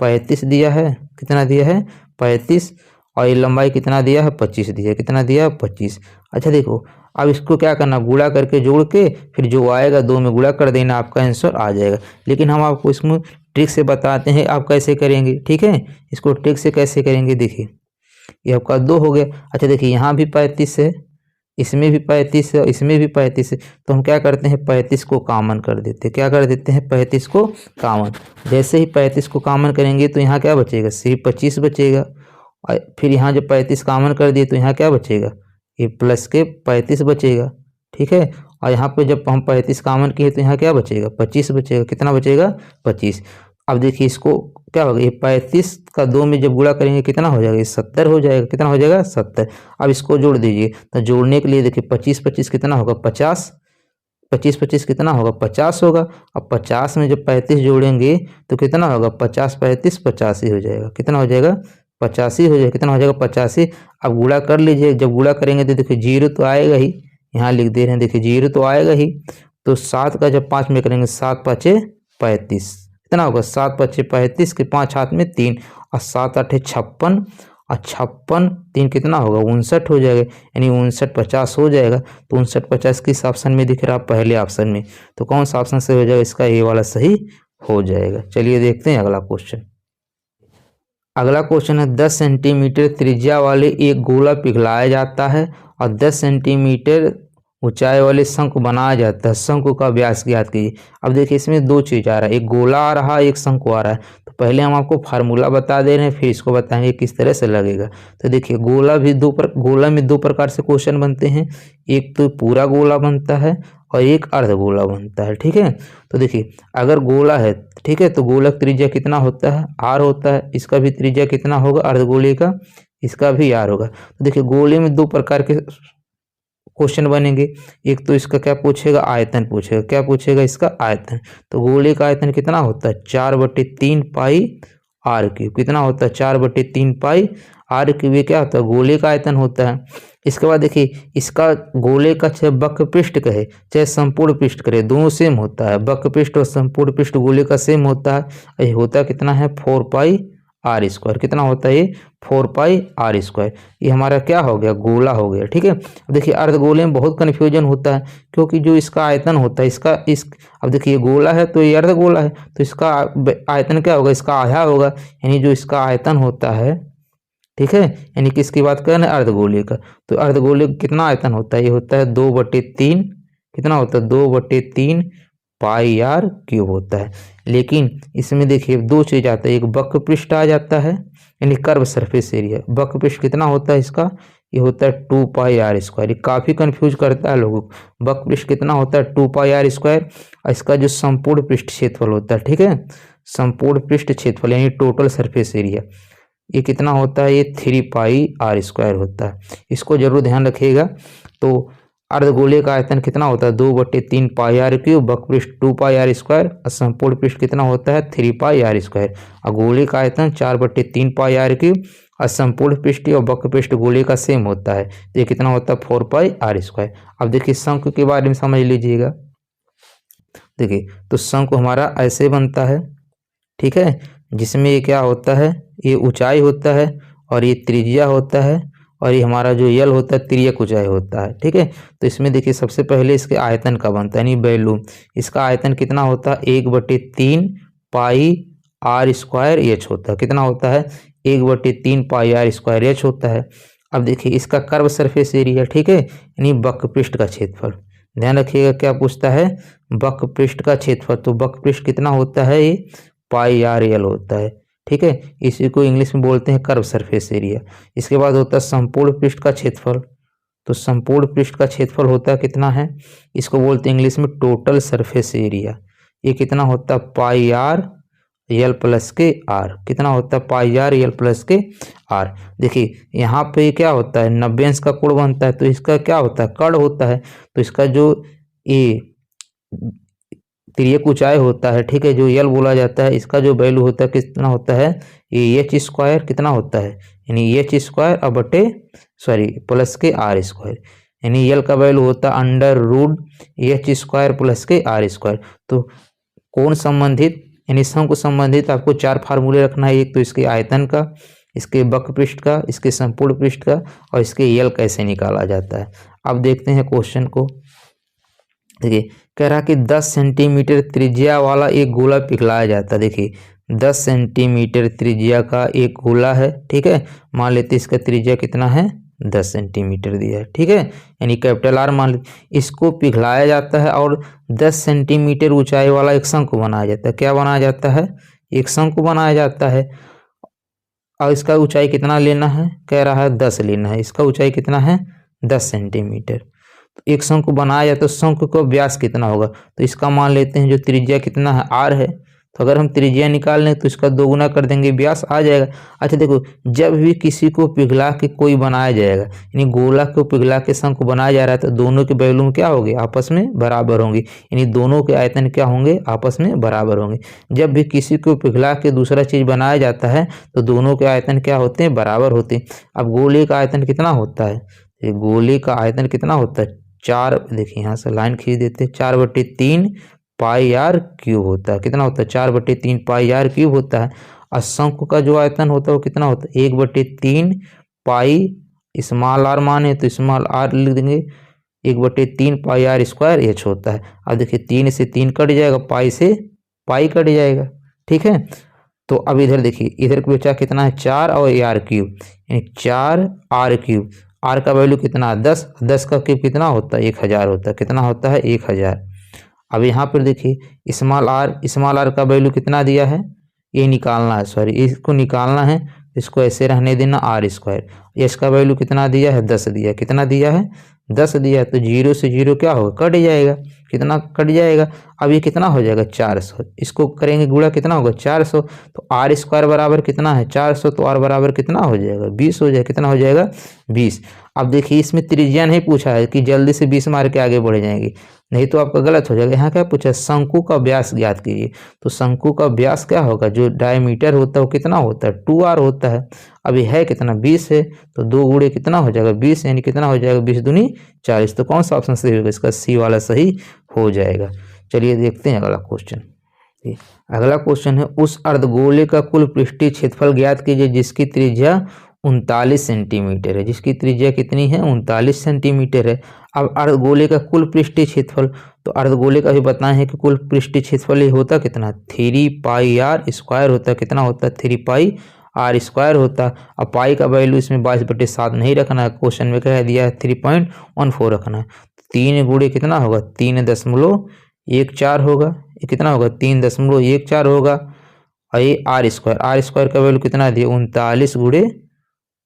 35 दिया है, कितना दिया है 35, और ये लंबाई कितना दिया है 25 दिया है, कितना दिया है 25। अच्छा देखो अब इसको क्या करना, गुणा करके जोड़ के फिर जो आएगा 2 में गुणा कर देना, आपका आंसर आ जाएगा। लेकिन हम आपको इसमें ट्रिक से बताते हैं आप कैसे करेंगे, ठीक है। इसको ट्रिक से कैसे करेंगे, देखिए ये आपका 2 हो गया। अच्छा देखिए यहाँ भी 35 है, इसमें भी 35 है, इसमें भी 35 है। तो हम क्या करते हैं 35 को कॉमन कर देते हैं। क्या कर देते हैं 35 को कॉमन। जैसे ही 35 को कॉमन करेंगे तो यहाँ क्या बचेगा सिर्फ 25 बचेगा। और फिर यहाँ जब 35 कॉमन कर दिए तो यहाँ क्या बचेगा ये प्लस के 35 बचेगा, ठीक है। और यहाँ पे जब हम 35 कॉमन किए तो यहाँ क्या बचेगा 25 बचेगा, कितना बचेगा 25। अब देखिए इसको क्या होगा ये 35 का 2 में जब गुणा करेंगे कितना हो जाएगा ये 70 हो जाएगा, कितना हो जाएगा 70। अब इसको जोड़ दीजिए, तो जोड़ने के लिए देखिए 25 25 कितना होगा 50, 25 25 कितना होगा 50 होगा। अब 50 में जब 35 जोड़ेंगे तो कितना होगा 50 35 85 हो जाएगा, कितना हो जाएगा 85 हो जाएगा, कितना हो जाएगा 85। अब गुणा कर लीजिए, जब गुणा करेंगे तो देखिए 0 तो आएगा ही, यहाँ लिख दे रहे हैं देखिए 0 तो आएगा ही। तो 7 का जब 5 में करेंगे 7 5 35, कितना होगा 7 5 35 के 5 हाथ में 3 और 7 8 56 और 56 3 कितना होगा 59 हो जाएगा, यानी 59 50 हो जाएगा। तो 59 50 किस ऑप्शन में दिख रहा है पहले ऑप्शन में। तो कौन सा ऑप्शन सही हो जाएगा, इसका ए वाला सही हो जाएगा। चलिए देखते हैं अगला क्वेश्चन। अगला क्वेश्चन है 10 सेंटीमीटर त्रिज्या वाले एक गोला पिघलाया जाता है और 10 सेंटीमीटर ऊंचाई वाले शंकु बनाया जाता है, शंकु का व्यास ज्ञात कीजिए। अब देखिए इसमें 2 चीज आ रहा है, एक गोला आ रहा है एक शंकु आ रहा है। तो पहले हम आपको फार्मूला बता दे रहे हैं, फिर इसको बताएंगे किस तरह से लगेगा। तो देखिए गोला में 2 प्रकार से क्वेश्चन बनते हैं, एक तो पूरा गोला बनता है और एक अर्ध गोला बनता है, ठीक है। तो देखिए अगर गोला है, ठीक है, तो गोलक त्रिज्या कितना होता है r होता है, इसका भी त्रिज्या कितना होगा अर्धगोले का, इसका भी r होगा। तो देखिए गोले में 2 प्रकार के क्वेश्चन बनेंगे। एक तो इसका क्या पूछेगा, आयतन पूछेगा। क्या पूछेगा, इसका आयतन। तो गोले का आयतन कितना होता है, 4/3 पाई आर क्यूब। कितना होता है, 4/3 पाई आर क्यूब। ये क्या होता है, गोले का आयतन होता है। इसके बाद देखिए, इसका गोले का चाहे वक्र पृष्ठ कहे चाहे संपूर्ण पृष्ठ करे, दोनों सेम होता है। वक्र पृष्ठ और संपूर्ण पृष्ठ गोले का सेम होता है। ये होता कितना है, 4 पाई आर स्क्वायर। कितना होता है ये, 4 पाई आर स्क्वायर। ये हमारा क्या हो गया, गोला हो गया। ठीक है। अब देखिए अर्धगोले में बहुत कन्फ्यूजन होता है, क्योंकि जो इसका आयतन होता है अब देखिए ये गोला है तो ये अर्धगोला है, तो इसका आयतन क्या होगा, इसका आधा होगा। यानी जो इसका आयतन होता है, ठीक है, यानी किसकी बात कर रहे हैं, अर्धगोले का। तो अर्धगोले का कितना आयतन होता है, ये होता है 2/3। कितना होता है, 2/3 पाई आर क्यूब होता है। लेकिन इसमें देखिए दो चीज आता है, एक वक्र पृष्ठ आ जाता है, यानी कर्व सरफेस एरिया। वक्र पृष्ठ कितना होता है इसका, ये होता है 2 पाई आर स्क्वायर। ये काफी कंफ्यूज करता है लोगों को। वक्र पृष्ठ कितना होता है, 2 पाई आर स्क्वायर। और इसका जो संपूर्ण पृष्ठ क्षेत्रफल होता है, ठीक है, संपूर्ण पृष्ठ क्षेत्रफल यानी टोटल सरफेस एरिया, ये कितना होता है, ये 3 पाई आर स्क्वायर होता है। इसको जरूर ध्यान रखिएगा। तो अर्धगोले का आयतन कितना होता है, 2/3 पाई आर क्यूब। वक्र पृष्ठ 2 पाई आर स्क्वायर और संपूर्ण पृष्ठ कितना होता है, 3 पाई आर स्क्वायर। और गोले का आयतन 4/3 पाई आर क्यूब और संपूर्ण पृष्ठ और वक्र पृष्ठ गोले का सेम होता है। तो ये कितना होता है, 4 पाई आर स्क्वायर। अब देखिए शंकु के बारे में समझ लीजिएगा। देखिए तो शंकु हमारा ऐसे बनता है, ठीक है, जिसमें ये क्या होता है, ये ऊंचाई होता है और ये त्रिज्या होता है और ये हमारा जो यल होता है तिर्यक ऊंचाई होता है। ठीक है। तो इसमें देखिए सबसे पहले इसके आयतन का बनता है, यानी वैल्यू। इसका आयतन कितना होता है, 1/3 पाई आर स्क्वायर एच होता है। कितना होता है, 1/3 पाई आर स्क्वायर एच होता है। अब देखिए इसका कर्व सरफेस एरिया, ठीक है, यानी वक्र पृष्ठ का क्षेत्रफल। ध्यान रखिएगा क्या पूछता है, वक्र पृष्ठ का क्षेत्रफल। तो वक्र पृष्ठ कितना होता है, ये पाई आर एल होता है। ठीक है, इसी को इंग्लिश में बोलते हैं कर्व सरफेस एरिया। इसके बाद होता है संपूर्ण पृष्ठ का क्षेत्रफल। तो संपूर्ण पृष्ठ का क्षेत्रफल होता है कितना है, इसको बोलते हैं इंग्लिश में टोटल सरफेस एरिया। ये कितना होता है, पाई आर एल प्लस के आर। कितना होता है, पाई आर एल प्लस के आर। देखिए यहाँ पे क्या होता है, 90 अंश का कोण बनता है, तो इसका क्या होता है, कर्ण होता है। तो इसका जो ये तिर्यक ऊंचाई होता है, ठीक है, जो यल बोला जाता है, इसका जो वैल्यू होता है कितना होता है, ये एच स्क्वायर कितना होता है, यानी एच स्क्वायर अब बटे प्लस के आर स्क्वायर। यानी यल का वैल्यू होता है √एच स्क्वायर प्लस के आर स्क्वायर। तो कौन संबंधित, यानी शंकु संबंधित आपको 4 फार्मूले रखना है। एक तो इसके आयतन का, इसके वक्र पृष्ठ का, इसके संपूर्ण पृष्ठ का और इसके यल कैसे निकाला जाता है। अब देखते हैं क्वेश्चन को। देखिए कह रहा कि 10 सेंटीमीटर त्रिज्या वाला एक गोला पिघलाया जाता है। देखिए 10 सेंटीमीटर त्रिज्या का एक गोला है, ठीक है, मान लेते इसका त्रिज्या कितना है, 10 सेंटीमीटर दिया है, ठीक है, यानी कैपिटल आर मान लेते। इसको पिघलाया जाता है और 10 सेंटीमीटर ऊंचाई वाला एक शंकु बनाया जाता है। क्या बनाया जाता है, एक शंकु बनाया जाता है। और इसका ऊंचाई कितना लेना है, कह रहा है 10 लेना है। इसका ऊंचाई कितना है, 10 सेंटीमीटर। तो एक शंकु बनाया जाए तो शंकु का व्यास कितना होगा, तो इसका मान लेते हैं जो त्रिज्या कितना है, आर है। तो अगर हम त्रिज्या निकाल लें तो इसका 2 गुना कर देंगे, व्यास आ जाएगा। अच्छा देखो, जब भी किसी को पिघला के कोई बनाया जाएगा, यानी गोला को पिघला के शंकु बनाया जा रहा है, तो दोनों के वैल्यू क्या होंगे, आपस में बराबर होंगे। यानी दोनों के आयतन क्या होंगे, आपस में बराबर होंगे। जब भी किसी को पिघला के दूसरा चीज बनाया जाता है तो दोनों के आयतन क्या होते हैं, बराबर होते हैं। अब गोले का आयतन कितना होता है, गोले का आयतन कितना होता है, 4, देखिए यहाँ से लाइन खींच देते हैं, 4/3 पाई आर क्यूब होता है। कितना होता है, 4/3 पाई आर क्यूब होता है। और शंकु का जो आयतन होता है वो कितना होता है, 1/3 पाई, स्मॉल आर माने तो स्मॉल आर लिख देंगे, 1/3 पाई आर स्क्वायर एच होता है। अब देखिए 3 से 3 कट जाएगा, पाई से पाई कट जाएगा, ठीक है। तो अब इधर देखिए, इधर बचा कितना है, 4 और आर क्यूब, यानी 4 आर क्यूब। आर का वैल्यू कितना है, 10, 10 का क्यूब कितना होता है, 1000 होता है। कितना होता है, 1000। अब यहाँ पर देखिए स्मॉल आर का वैल्यू कितना दिया है, ये निकालना है, इसको निकालना है। इसको ऐसे रहने देना, आर स्क्वायर। एच का वैल्यू कितना दिया है, 10 दिया। कितना दिया है, 10 दिया है। तो 0 से 0 क्या होगा, कट जाएगा। कितना कट जाएगा। अब ये कितना हो जाएगा 400, इसको करेंगे गुणा कितना होगा 400, तो आर स्क्वायर बराबर कितना है 400, तो आर बराबर कितना हो जाएगा 20 हो जाएगा, कितना हो जाएगा 20। अब देखिए इसमें त्रिज्या नहीं पूछा है कि जल्दी से 20 मार के आगे बढ़ जाएंगे, नहीं तो आपका गलत हो जाएगा। यहाँ क्या पूछा है शंकु का व्यास ज्ञात कीजिए, तो शंकु का व्यास क्या होगा, जो डायमीटर होता है वो कितना होता है 2r होता है। अभी है कितना 20 है, तो 2 गुणे कितना हो जाएगा 20, यानी कितना हो जाएगा 20 दूनी 40। तो कौन सा ऑप्शन सही होगा, इसका सी वाला सही हो जाएगा। चलिए देखते हैं अगला क्वेश्चन। अगला क्वेश्चन है उस अर्धगोले का कुल पृष्ठीय क्षेत्रफल ज्ञात कीजिए जिसकी त्रिज्या 39 सेंटीमीटर है। जिसकी त्रिज्या कितनी है 39 सेंटीमीटर है। अब अर्धगोले का कुल पृष्ठीय क्षेत्रफल, तो अर्धगोले का भी बताए हैं कि कुल पृष्ठीय क्षेत्रफल ये होता कितना 3 पाई आर स्क्वायर होता है, कितना होता है 3 पाई आर स्क्वायर होता। अब पाई का वैल्यू इसमें 22/7 नहीं रखना है, क्वेश्चन में कह दिया है 3.14 रखना है। 3 गुणे कितना होगा 3.14 होगा, ये कितना होगा 3.14 होगा। और ये आर स्क्वायर का वैल्यू कितना दिया 39 गुणे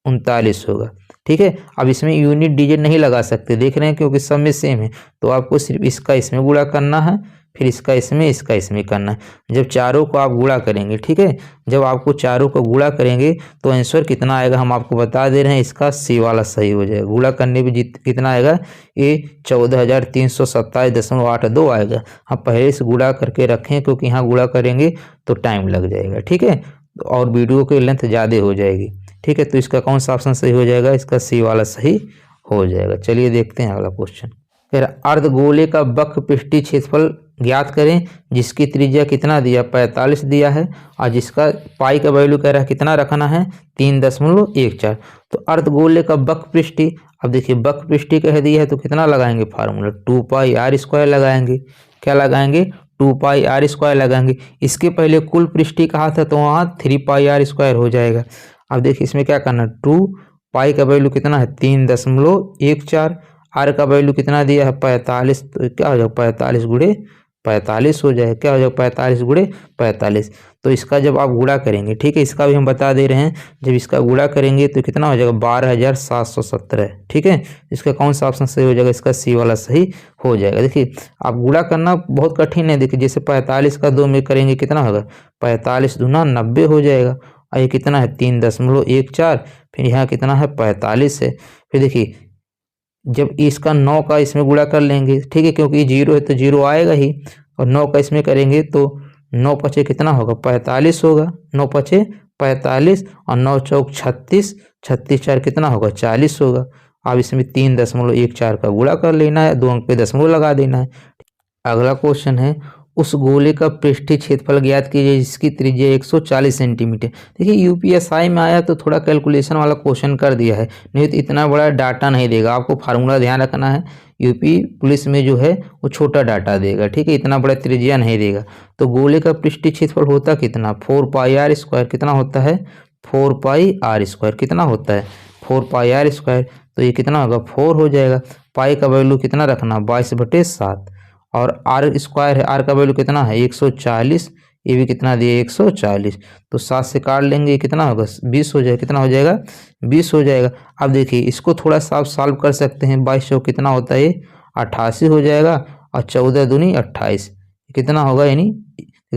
39 होगा। ठीक है, अब इसमें यूनिट डिजिट नहीं लगा सकते, देख रहे हैं क्योंकि सब में सेम है, तो आपको सिर्फ इसका इसमें गुणा करना है, फिर इसका इसमें करना है। जब चारों को आप गुणा करेंगे, ठीक है, जब आपको चारों को गुणा करेंगे तो आंसर कितना आएगा हम आपको बता दे रहे हैं, इसका सी वाला सही हो जाएगा। गुणा करने पे कितना आएगा, ये 14,327.82 आएगा। हम पहले से गुणा करके रखें क्योंकि यहाँ गुणा करेंगे तो टाइम लग जाएगा, ठीक है, और वीडियो की लेंथ ज़्यादा हो जाएगी। ठीक है, तो इसका कौन सा ऑप्शन सही हो जाएगा, इसका सी वाला सही हो जाएगा। चलिए देखते हैं अगला क्वेश्चन। फिर अर्धगोले का वक्र पृष्ठीय क्षेत्रफल ज्ञात करें जिसकी त्रिज्या कितना दिया 45 दिया है, और जिसका पाई का वैल्यू कह रहा है कितना रखना है 3.14। तो अर्धगोले का वक्र पृष्ठीय, अब देखिए वक्र पृष्ठीय कह दिया है तो कितना लगाएंगे फार्मूला 2 पाई आर स्क्वायर लगाएंगे। क्या लगाएंगे 2 पाई आर स्क्वायर लगाएंगे। इसके पहले कुल पृष्ठीय कहा था तो वहाँ 3 पाई आर स्क्वायर हो जाएगा। अब देखिए इसमें क्या करना 2 पाई का वैल्यू कितना है 3.14, आर का वैल्यू कितना दिया है 45, तो क्या हो जाएगा 45 गुणे 45 हो जाएगा। क्या हो जाएगा 45 गुणे 45। तो इसका जब आप गुणा करेंगे, ठीक है, इसका भी हम बता दे रहे हैं, जब इसका गुणा करेंगे तो कितना हो जाएगा 12,717। ठीक है, इसका कौन सा ऑप्शन सही हो जाएगा, इसका सी वाला सही हो जाएगा। देखिए आप गुणा करना बहुत कठिन है, देखिए जैसे 45 का 2 में करेंगे कितना होगा 45 दूना 90 हो जाएगा, और ये कितना है 3.14, फिर यहाँ कितना है 45 है। फिर देखिए जब इसका 9 का इसमें गुणा कर लेंगे, ठीक है, क्योंकि 0 है तो 0 आएगा ही, और 9 का इसमें करेंगे तो 9 पचे कितना होगा 45 होगा, 9 पचे 45 और 9 चौक 36, 36 4 कितना होगा 40 होगा। अब इसमें 3.14 का गुणा कर लेना है, 2 अंक पे दशमलव लगा देना है। अगला क्वेश्चन है उस गोले का पृष्ठीय क्षेत्रफल ज्ञात कीजिए जिसकी त्रिज्या 140 सेंटीमीटर। देखिए यूपीएसआई में आया तो थोड़ा कैलकुलेशन वाला क्वेश्चन कर दिया है, नहीं तो इतना बड़ा डाटा नहीं देगा, आपको फार्मूला ध्यान रखना है। यूपी पुलिस में जो है वो छोटा डाटा देगा, ठीक है, इतना बड़ा त्रिज्या नहीं देगा। तो गोले का पृष्ठीय क्षेत्रफल होता कितना 4 पाई आर स्क्वायर, कितना होता है 4 पाई आर स्क्वायर, कितना होता है 4 पाई आर स्क्वायर। तो ये कितना होगा 4 हो जाएगा। पाई का वैल्यू कितना रखना 22/7, और आर स्क्वायर है, आर का वैल्यू कितना है 140, ये भी कितना दिया 140, तो 7 से काट लेंगे कितना होगा 20 हो जाएगा, कितना हो जाएगा 20 हो जाएगा। अब देखिए इसको थोड़ा सा आप सॉल्व कर सकते हैं, 22 कितना होता है 88 हो जाएगा, और 14 दूनी 28 कितना होगा, यानी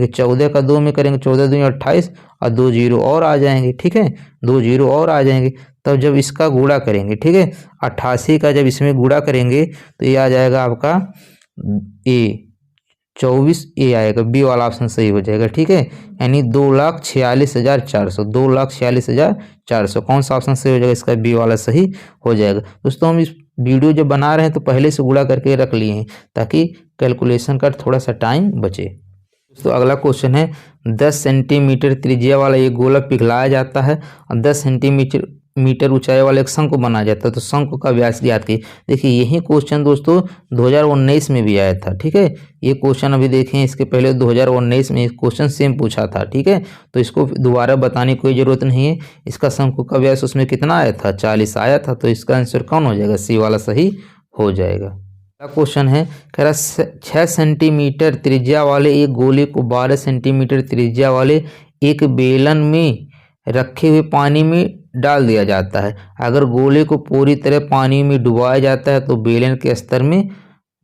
14 का 2 में करेंगे 14 दूनी 28, और 2 0 और आ जाएंगे, ठीक है, 2 0 और आ जाएंगे। तब जब इसका गुणा करेंगे, ठीक है, 88 का जब इसमें गुणा करेंगे तो ये आ जाएगा आपका ए 24, ए आएगा, बी वाला ऑप्शन सही हो जाएगा। ठीक है, यानी 2,46,400, 2,46,400 कौन सा ऑप्शन सही हो जाएगा, इसका बी वाला सही हो जाएगा। दोस्तों हम इस वीडियो जब बना रहे हैं तो पहले से गुणा करके रख लिए हैं ताकि कैलकुलेशन का थोड़ा सा टाइम बचे। दोस्तों अगला क्वेश्चन है 10 सेंटीमीटर त्रिज्या वाला एक गोला पिघलाया जाता है और 10 सेंटीमीटर ऊंचाई वाले एक शंकु बनाया जाता है, तो शंकु का व्यास ज्ञात कीजिए। देखिए यही क्वेश्चन दोस्तों 2019 में भी आया था। ठीक है, ये क्वेश्चन अभी देखें, इसके पहले 2019 में क्वेश्चन सेम पूछा था। ठीक है, तो इसको दोबारा बताने की कोई ज़रूरत नहीं है। इसका शंकु का व्यास उसमें कितना आया था 40 आया था, तो इसका आंसर कौन हो जाएगा, सी वाला सही हो जाएगा। अगला क्वेश्चन है कह रहा 6 सेंटीमीटर त्रिज्या वाले एक गोले को 12 सेंटीमीटर त्रिज्या वाले एक बेलन में रखे हुए पानी में डाल दिया जाता है। अगर गोले को पूरी तरह पानी में डुबाया जाता है तो बेलन के स्तर में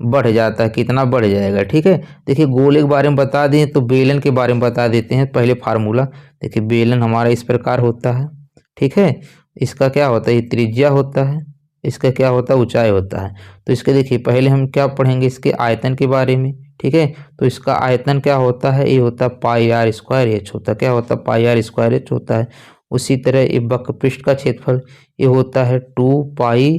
बढ़ जाता है, कितना बढ़ जाएगा। ठीक है, देखिए गोले के बारे में बता दें तो बेलन के बारे में बता देते हैं। पहले फार्मूला देखिए, बेलन हमारा इस प्रकार होता है। ठीक है, इसका क्या होता है, ये त्रिज्या होता है, इसका क्या होता है, ऊंचाई होता है। तो इसके देखिए पहले हम क्या पढ़ेंगे, इसके आयतन के बारे में। ठीक है, तो इसका आयतन क्या होता है, ये होता है पाई आर स्क्वायर एच होता है। क्या होता है, पाई आर स्क्वायर एच होता है। उसी तरह ये वक्र पृष्ठ का क्षेत्रफल ये होता है 2 पाई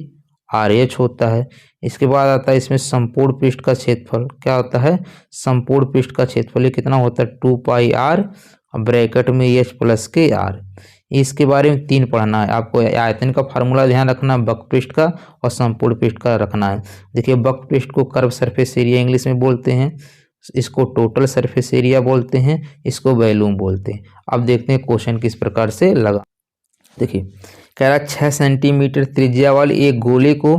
आर एच होता है। इसके बाद आता है इसमें संपूर्ण पृष्ठ का क्षेत्रफल, क्या होता है, संपूर्ण पृष्ठ का क्षेत्रफल ये कितना होता है, 2 पाई आर ब्रैकेट में एच प्लस के आर। इसके बारे में 3 पढ़ना है आपको। आयतन का फार्मूला ध्यान रखना, वक्र पृष्ठ का और संपूर्ण पृष्ठ का रखना है। देखिए वक्र पृष्ठ को कर्व सरफेस एरिया इंग्लिश में बोलते हैं, इसको टोटल सरफेस एरिया बोलते हैं, इसको वॉल्यूम बोलते हैं। अब देखते हैं क्वेश्चन किस प्रकार से लगा। देखिए कह रहा 6 सेंटीमीटर त्रिज्या वाले एक गोले को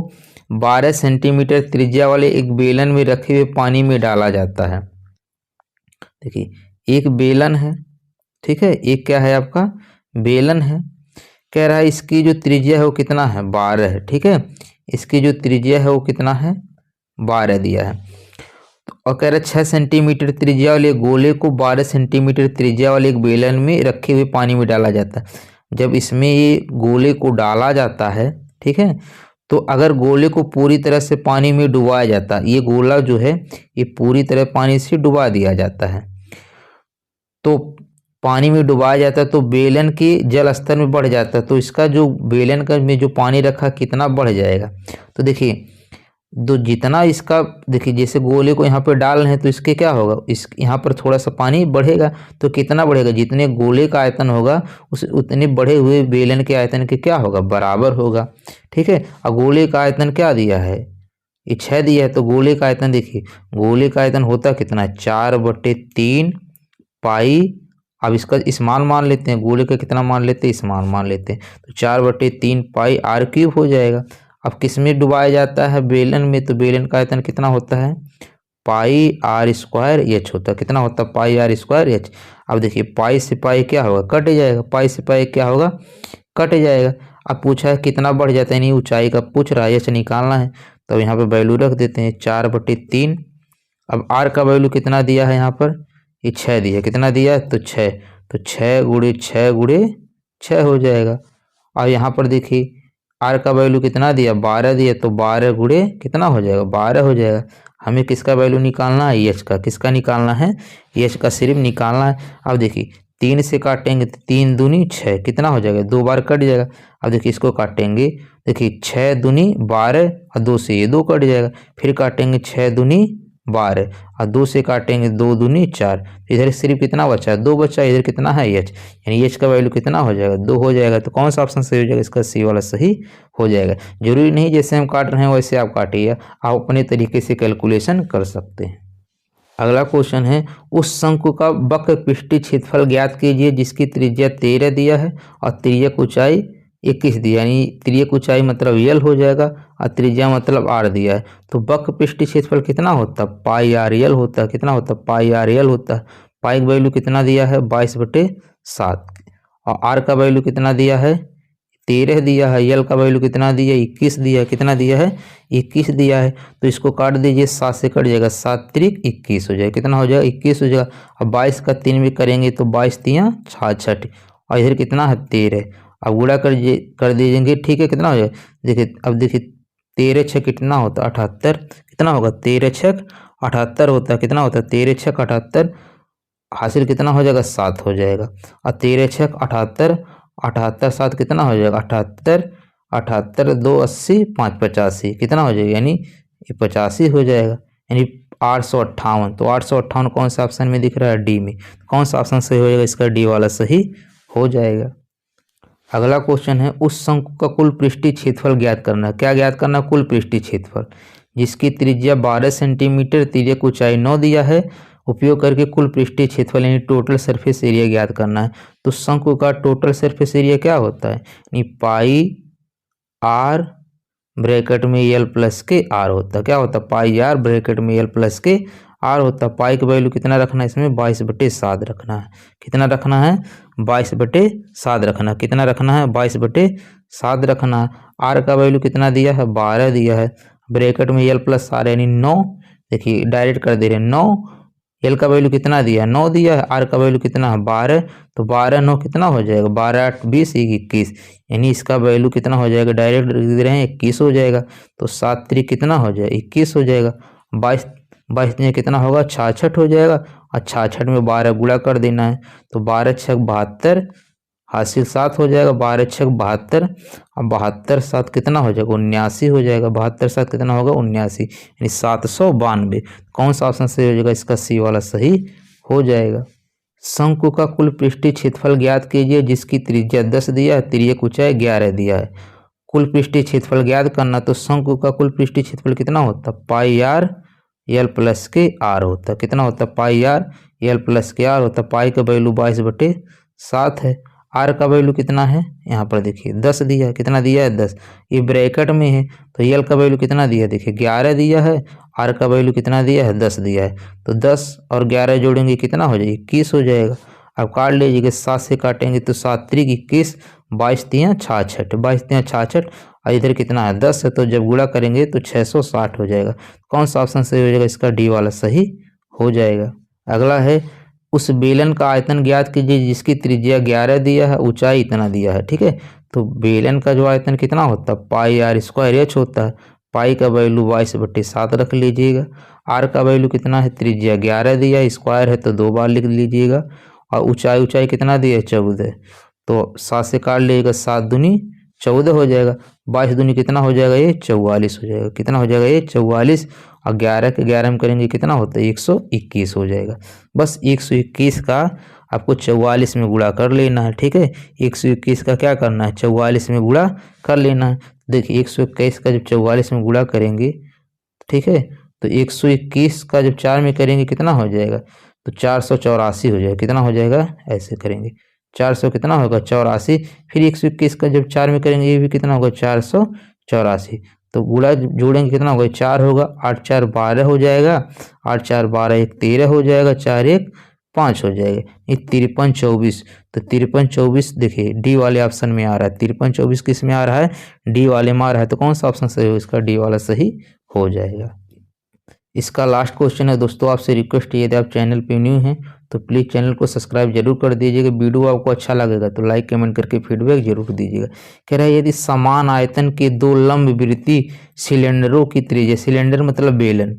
12 सेंटीमीटर त्रिज्या वाले एक बेलन में रखे हुए पानी में डाला जाता है। देखिए एक बेलन है, ठीक है, एक क्या है आपका बेलन है। कह रहा है इसकी जो त्रिज्या है वो कितना है, 12 है। ठीक है, इसकी जो त्रिज्या है वो कितना है, 12 दिया है। और कह रहा है 6 सेंटीमीटर त्रिज्या वाले गोले को 12 सेंटीमीटर त्रिज्या वाले एक बेलन में रखे हुए पानी में डाला जाता है। जब इसमें ये गोले को डाला जाता है, ठीक है, तो अगर गोले को पूरी तरह से पानी में डुबाया जाता है, ये गोला जो है ये पूरी तरह पानी से डुबा दिया जाता है, तो पानी में डुबाया जाता है तो बेलन के जल स्तर में बढ़ जाता है। तो इसका जो बेलन का में जो पानी रखा कितना बढ़ जाएगा। तो देखिए तो जितना इसका, देखिए जैसे गोले को यहाँ पे डाल रहे हैं तो इसके क्या होगा, इस यहाँ पर थोड़ा सा पानी बढ़ेगा, तो कितना बढ़ेगा, जितने गोले का आयतन होगा उस उतने बढ़े हुए बेलन के आयतन के क्या होगा, बराबर होगा। ठीक है, और गोले का आयतन क्या दिया है, ये 6 दिया है, तो गोले का आयतन देखिए, गोले का आयतन होता कितना है, 4/3 पाई। अब इसका स्मॉल मान लेते हैं, गोले का कितना मान लेते हैं, स्मॉल मान लेते हैं, तो 4/3 पाई आर क्यूब हो जाएगा। अब किस में डुबाया जाता है, बेलन में, तो बेलन का आयतन कितना होता है, पाई आर स्क्वायर एच होता है। कितना होता है, पाई आर स्क्वायर एच। अब देखिए पाई से पाई क्या होगा, कट जाएगा, पाई से पाई क्या होगा, कट जाएगा। अब पूछा है कितना बढ़ जाता है, नहीं ऊंचाई का पूछ रहा है, एच निकालना है, तो यहाँ पर वैल्यू रख देते हैं 4/3। अब आर का वैल्यू कितना दिया है, यहाँ पर ये 6 दिया, कितना दिया है, तो 6, तो 6 × 6 × 6 हो जाएगा। और यहाँ पर देखिए आर का वैल्यू कितना दिया, 12 दिया, तो 12 × कितना हो जाएगा, 12 हो जाएगा। हमें किसका वैल्यू निकालना है, एच का। किसका निकालना है, एच का सिर्फ निकालना है। अब देखिए 3 से काटेंगे तो 3 दूनी 6, कितना हो जाएगा, 2 बार कट जाएगा। अब देखिए इसको काटेंगे, देखिए 6 दूनी 12 और 2 से ये 2 कट जाएगा। फिर काटेंगे 6 दूनी 12 और 2 से काटेंगे 2 दूनी 4, इधर सिर्फ कितना बचा, 2 बचा, इधर कितना है एच, यानी एच का वैल्यू कितना हो जाएगा, 2 हो जाएगा। तो कौन सा ऑप्शन सही हो जाएगा, इसका सी वाला सही हो जाएगा। जरूरी नहीं जैसे हम काट रहे हैं वैसे आप काटिए, आप अपने तरीके से कैलकुलेशन कर सकते हैं। अगला क्वेश्चन है, उस शंकु का वक्र पृष्ठीय क्षेत्रफल ज्ञात कीजिए जिसकी त्रिज्या 13 दिया है और त्रिज्यक ऊंचाई 21 दिया, यानी त्रिज्यक ऊंचाई मतलब यल हो जाएगा और त्रिज्या मतलब आर दिया है। तो वक्र पृष्ठीय क्षेत्रफल कितना होता है, पाई आर यल होता है। कितना होता है, पाई आर यल होता है। पाई का वैल्यू कितना दिया है, 22/7, और आर का वैल्यू कितना दिया है, 13 दिया है। यल का वैल्यू कितना दिया, 21 दिया है। कितना दिया है, 21 दिया है। तो इसको काट दीजिए, 7 से कट जाएगा, 7 × 21 हो जाएगा। कितना हो जाएगा, 21 हो जाएगा। अब 22 का 3 भी करेंगे तो 22 × 3 = 66, और इधर कितना है, 13। अब गुणा कर दीजिएंगे, ठीक है, कितना हो जाएगा, देखिए अब देखिए 13 × 6 कितना होता है, 78। कितना होगा, 13 × 6 = 78 होता है। कितना होता है, 13 × 6 = 78, हासिल कितना हो जाएगा, 7 हो जाएगा। और 13 × 6 = 78, 78 7 कितना हो जाएगा, 78, 78 2 80 5 85, कितना हो जाएगा, यानी 85 हो जाएगा, यानी 858। तो 858 कौन सा ऑप्शन में दिख रहा है, डी में। कौन सा ऑप्शन सही हो जाएगा, इसका डी वाला सही हो जाएगा। अगला क्वेश्चन है, उस शंकु का कुल पृष्ठीय क्षेत्रफल ज्ञात करना है। क्या ज्ञात करना है, कुल पृष्ठीय क्षेत्रफल जिसकी त्रिज्या 12 सेंटीमीटर, त्रिज्यक ऊंचाई 9 दिया है, उपयोग करके कुल पृष्ठीय क्षेत्रफल यानी टोटल सरफेस एरिया ज्ञात करना है। तो शंकु का टोटल सरफेस एरिया क्या होता है, यानी पाई आर ब्रैकेट में यल प्लस के आर होता है। क्या होता है, पाई आर ब्रैकेट में यल प्लस के आर होता है। पाई का वैल्यू कितना रखना है, इसमें 22/7 रखना है। कितना रखना है, 22/7 रखना है। कितना रखना है, 22/7 रखना है। आर का वैल्यू कितना दिया है, 12 दिया है। ब्रैकेट में यल प्लस आर यानी 9। देखिए डायरेक्ट कर दे रहे हैं 9। एल का वैल्यू कितना दिया है 9 दिया है, आर का वैल्यू कितना है 12, तो 12 9 कितना हो जाएगा 12 8 20 21, यानी इसका वैल्यू कितना हो जाएगा डायरेक्ट दे रहे हैं 21 हो जाएगा। तो 7 3 कितना हो जाएगा 21 हो जाएगा। 22 22 में कितना होगा 66 हो जाएगा, और 66 में 12 गुणा कर देना है, तो 12 6 72 हासिल 7 हो जाएगा, 12 6 72, और 72 7 कितना हो जाएगा 79 हो जाएगा। 72 7 कितना होगा 79, यानी 792। कौन सा ऑप्शन सही हो जाएगा, इसका सी वाला सही हो जाएगा। शंकु का कुल पृष्ठीय क्षेत्रफल ज्ञात कीजिए जिसकी त्रिज्या 10 दिया है, तिर्यक ऊंचाई 11 दिया है। कुल पृष्ठीय क्षेत्रफल ज्ञात करना, तो शंकु का कुल पृष्ठीय क्षेत्रफल कितना होता है पाई आर एल प्लस के आर होता है। कितना होता है पाई आर एल प्लस के आर होता है। पाई का वैल्यू 22/7 है। आर का वैल्यू कितना है यहाँ पर देखिए 10 दिया है। कितना दिया है 10, ये ब्रैकेट में है, तो एल का वैल्यू कितना दिया है देखिए 11 दिया है, आर का वैल्यू कितना दिया है 10 दिया है। तो 10 और 11 जोड़ेंगे कितना हो जाएगा 21 हो जाएगा। अब काट लीजिएगा, 7 से काटेंगे तो 7 3 21, 22 3 66, 22 3 66, और इधर कितना है 10 है, तो जब गुणा करेंगे तो 660 हो जाएगा। कौन सा ऑप्शन सही हो जाएगा, इसका डी वाला सही हो जाएगा। अगला है उस बेलन का आयतन ज्ञात कीजिए जिसकी त्रिज्या 11 दिया है, ऊंचाई इतना दिया है। ठीक है, तो बेलन का जो आयतन कितना होता है पाई आर स्क्वायर एच होता है। पाई का वैल्यू 22/7 रख लीजिएगा। आर का वैल्यू कितना है त्रिज्या 11 दिया है, स्क्वायर है तो 2 बार लिख लीजिएगा, और ऊंचाई कितना दिया है 14, तो 7 से काट लीजिएगा, 7 दूनी 14 हो जाएगा। 22 दूनी कितना हो जाएगा ये 44 हो जाएगा। कितना हो जाएगा ये 44, और 11 के 11 में करेंगे कितना होता है 121 हो जाएगा। बस 121 का आपको 44 में गुणा कर लेना है। ठीक है, 121 का क्या करना है 44 में गुणा कर लेना है। देखिए 121 का जब 44 में गुणा करेंगे, ठीक है, तो 121 का जब 4 में करेंगे कितना हो जाएगा, तो 484 हो जाएगा। कितना हो जाएगा ऐसे करेंगे 400 कितना होगा 84, फिर 121 का जब 4 में करेंगे ये भी कितना होगा 484, तो गुणा जोड़ेंगे कितना होगा 4 होगा, 8 4 12 हो जाएगा, 8 4 12 1 13 हो जाएगा, 4 1 5 हो जाएगा, ये 53 24। तो 53 24 देखिए डी वाले ऑप्शन में आ रहा है। 53 24 किस में आ रहा है डी वाले में आ रहा है, तो कौन सा ऑप्शन सही हो, इसका डी वाला सही हो जाएगा। इसका लास्ट क्वेश्चन है दोस्तों, आपसे रिक्वेस्ट है यदि आप चैनल पे न्यू हैं तो प्लीज़ चैनल को सब्सक्राइब जरूर कर दीजिएगा। वीडियो आपको अच्छा लगेगा तो लाइक कमेंट करके फीडबैक जरूर दीजिएगा। कह रहा है यदि समान आयतन के 2 लंबवृत्तीय सिलेंडरों की त्रिज्या, सिलेंडर मतलब बेलन,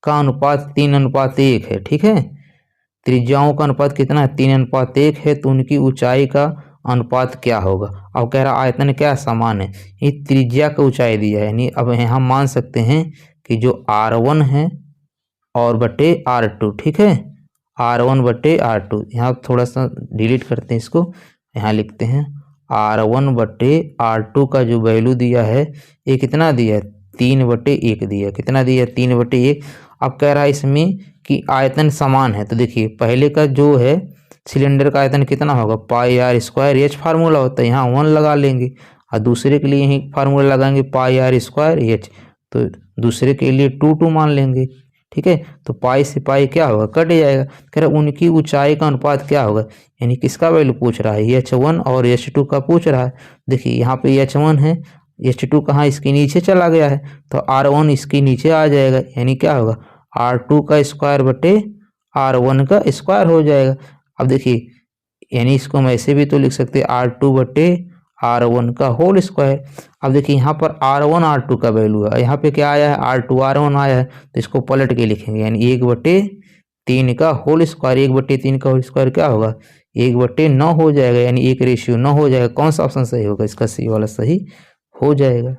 का अनुपात 3:1 है। ठीक है, त्रिज्याओं का अनुपात कितना है 3:1 है, तो उनकी ऊंचाई का अनुपात क्या होगा। अब कह रहा आयतन क्या समान है, ये त्रिज्या का ऊंचाई दिया है, यानी अब हम मान सकते हैं कि जो R1 है और बटे R2, ठीक है, R1 बटे R2, यहाँ थोड़ा सा डिलीट करते हैं इसको, यहाँ लिखते हैं R1 बटे R2 का जो वैल्यू दिया है ये कितना दिया है 3/1 दिया। कितना दिया 3/1। अब कह रहा है इसमें कि आयतन समान है, तो देखिए पहले का जो है सिलेंडर का आयतन कितना होगा पाई आर स्क्वायर एच फार्मूला होता है, यहाँ 1 लगा लेंगे, और दूसरे के लिए यही फार्मूला लगाएंगे पाई आर स्क्वायर एच, तो दूसरे के लिए 2 मान लेंगे। ठीक है, तो पाई से पाई क्या होगा कट जाएगा। कह रहा उनकी ऊंचाई का अनुपात क्या होगा, यानी किसका वैल्यू पूछ रहा है H1 और H2 का पूछ रहा है। देखिए यहाँ पे H1 है, H2 कहाँ इसके नीचे चला गया है, तो R1 इसके नीचे आ जाएगा, यानी क्या होगा R2 का स्क्वायर बटे R1 का स्क्वायर हो जाएगा। अब देखिए यानी इसको हम ऐसे भी तो लिख सकते हैं R2 बटे R1 का होल स्क्वायर। अब देखिए यहाँ पर R1 R2 का वैल्यू है, यहाँ पे क्या आया है R2 R1 आया है, तो इसको पलट के लिखेंगे, यानी 1/3 का होल स्क्वायर। 1/3 का होल स्क्वायर क्या होगा 1/9 हो जाएगा, यानी 1:9 हो जाएगा। कौन सा ऑप्शन सही होगा, इसका सी वाला सही हो जाएगा।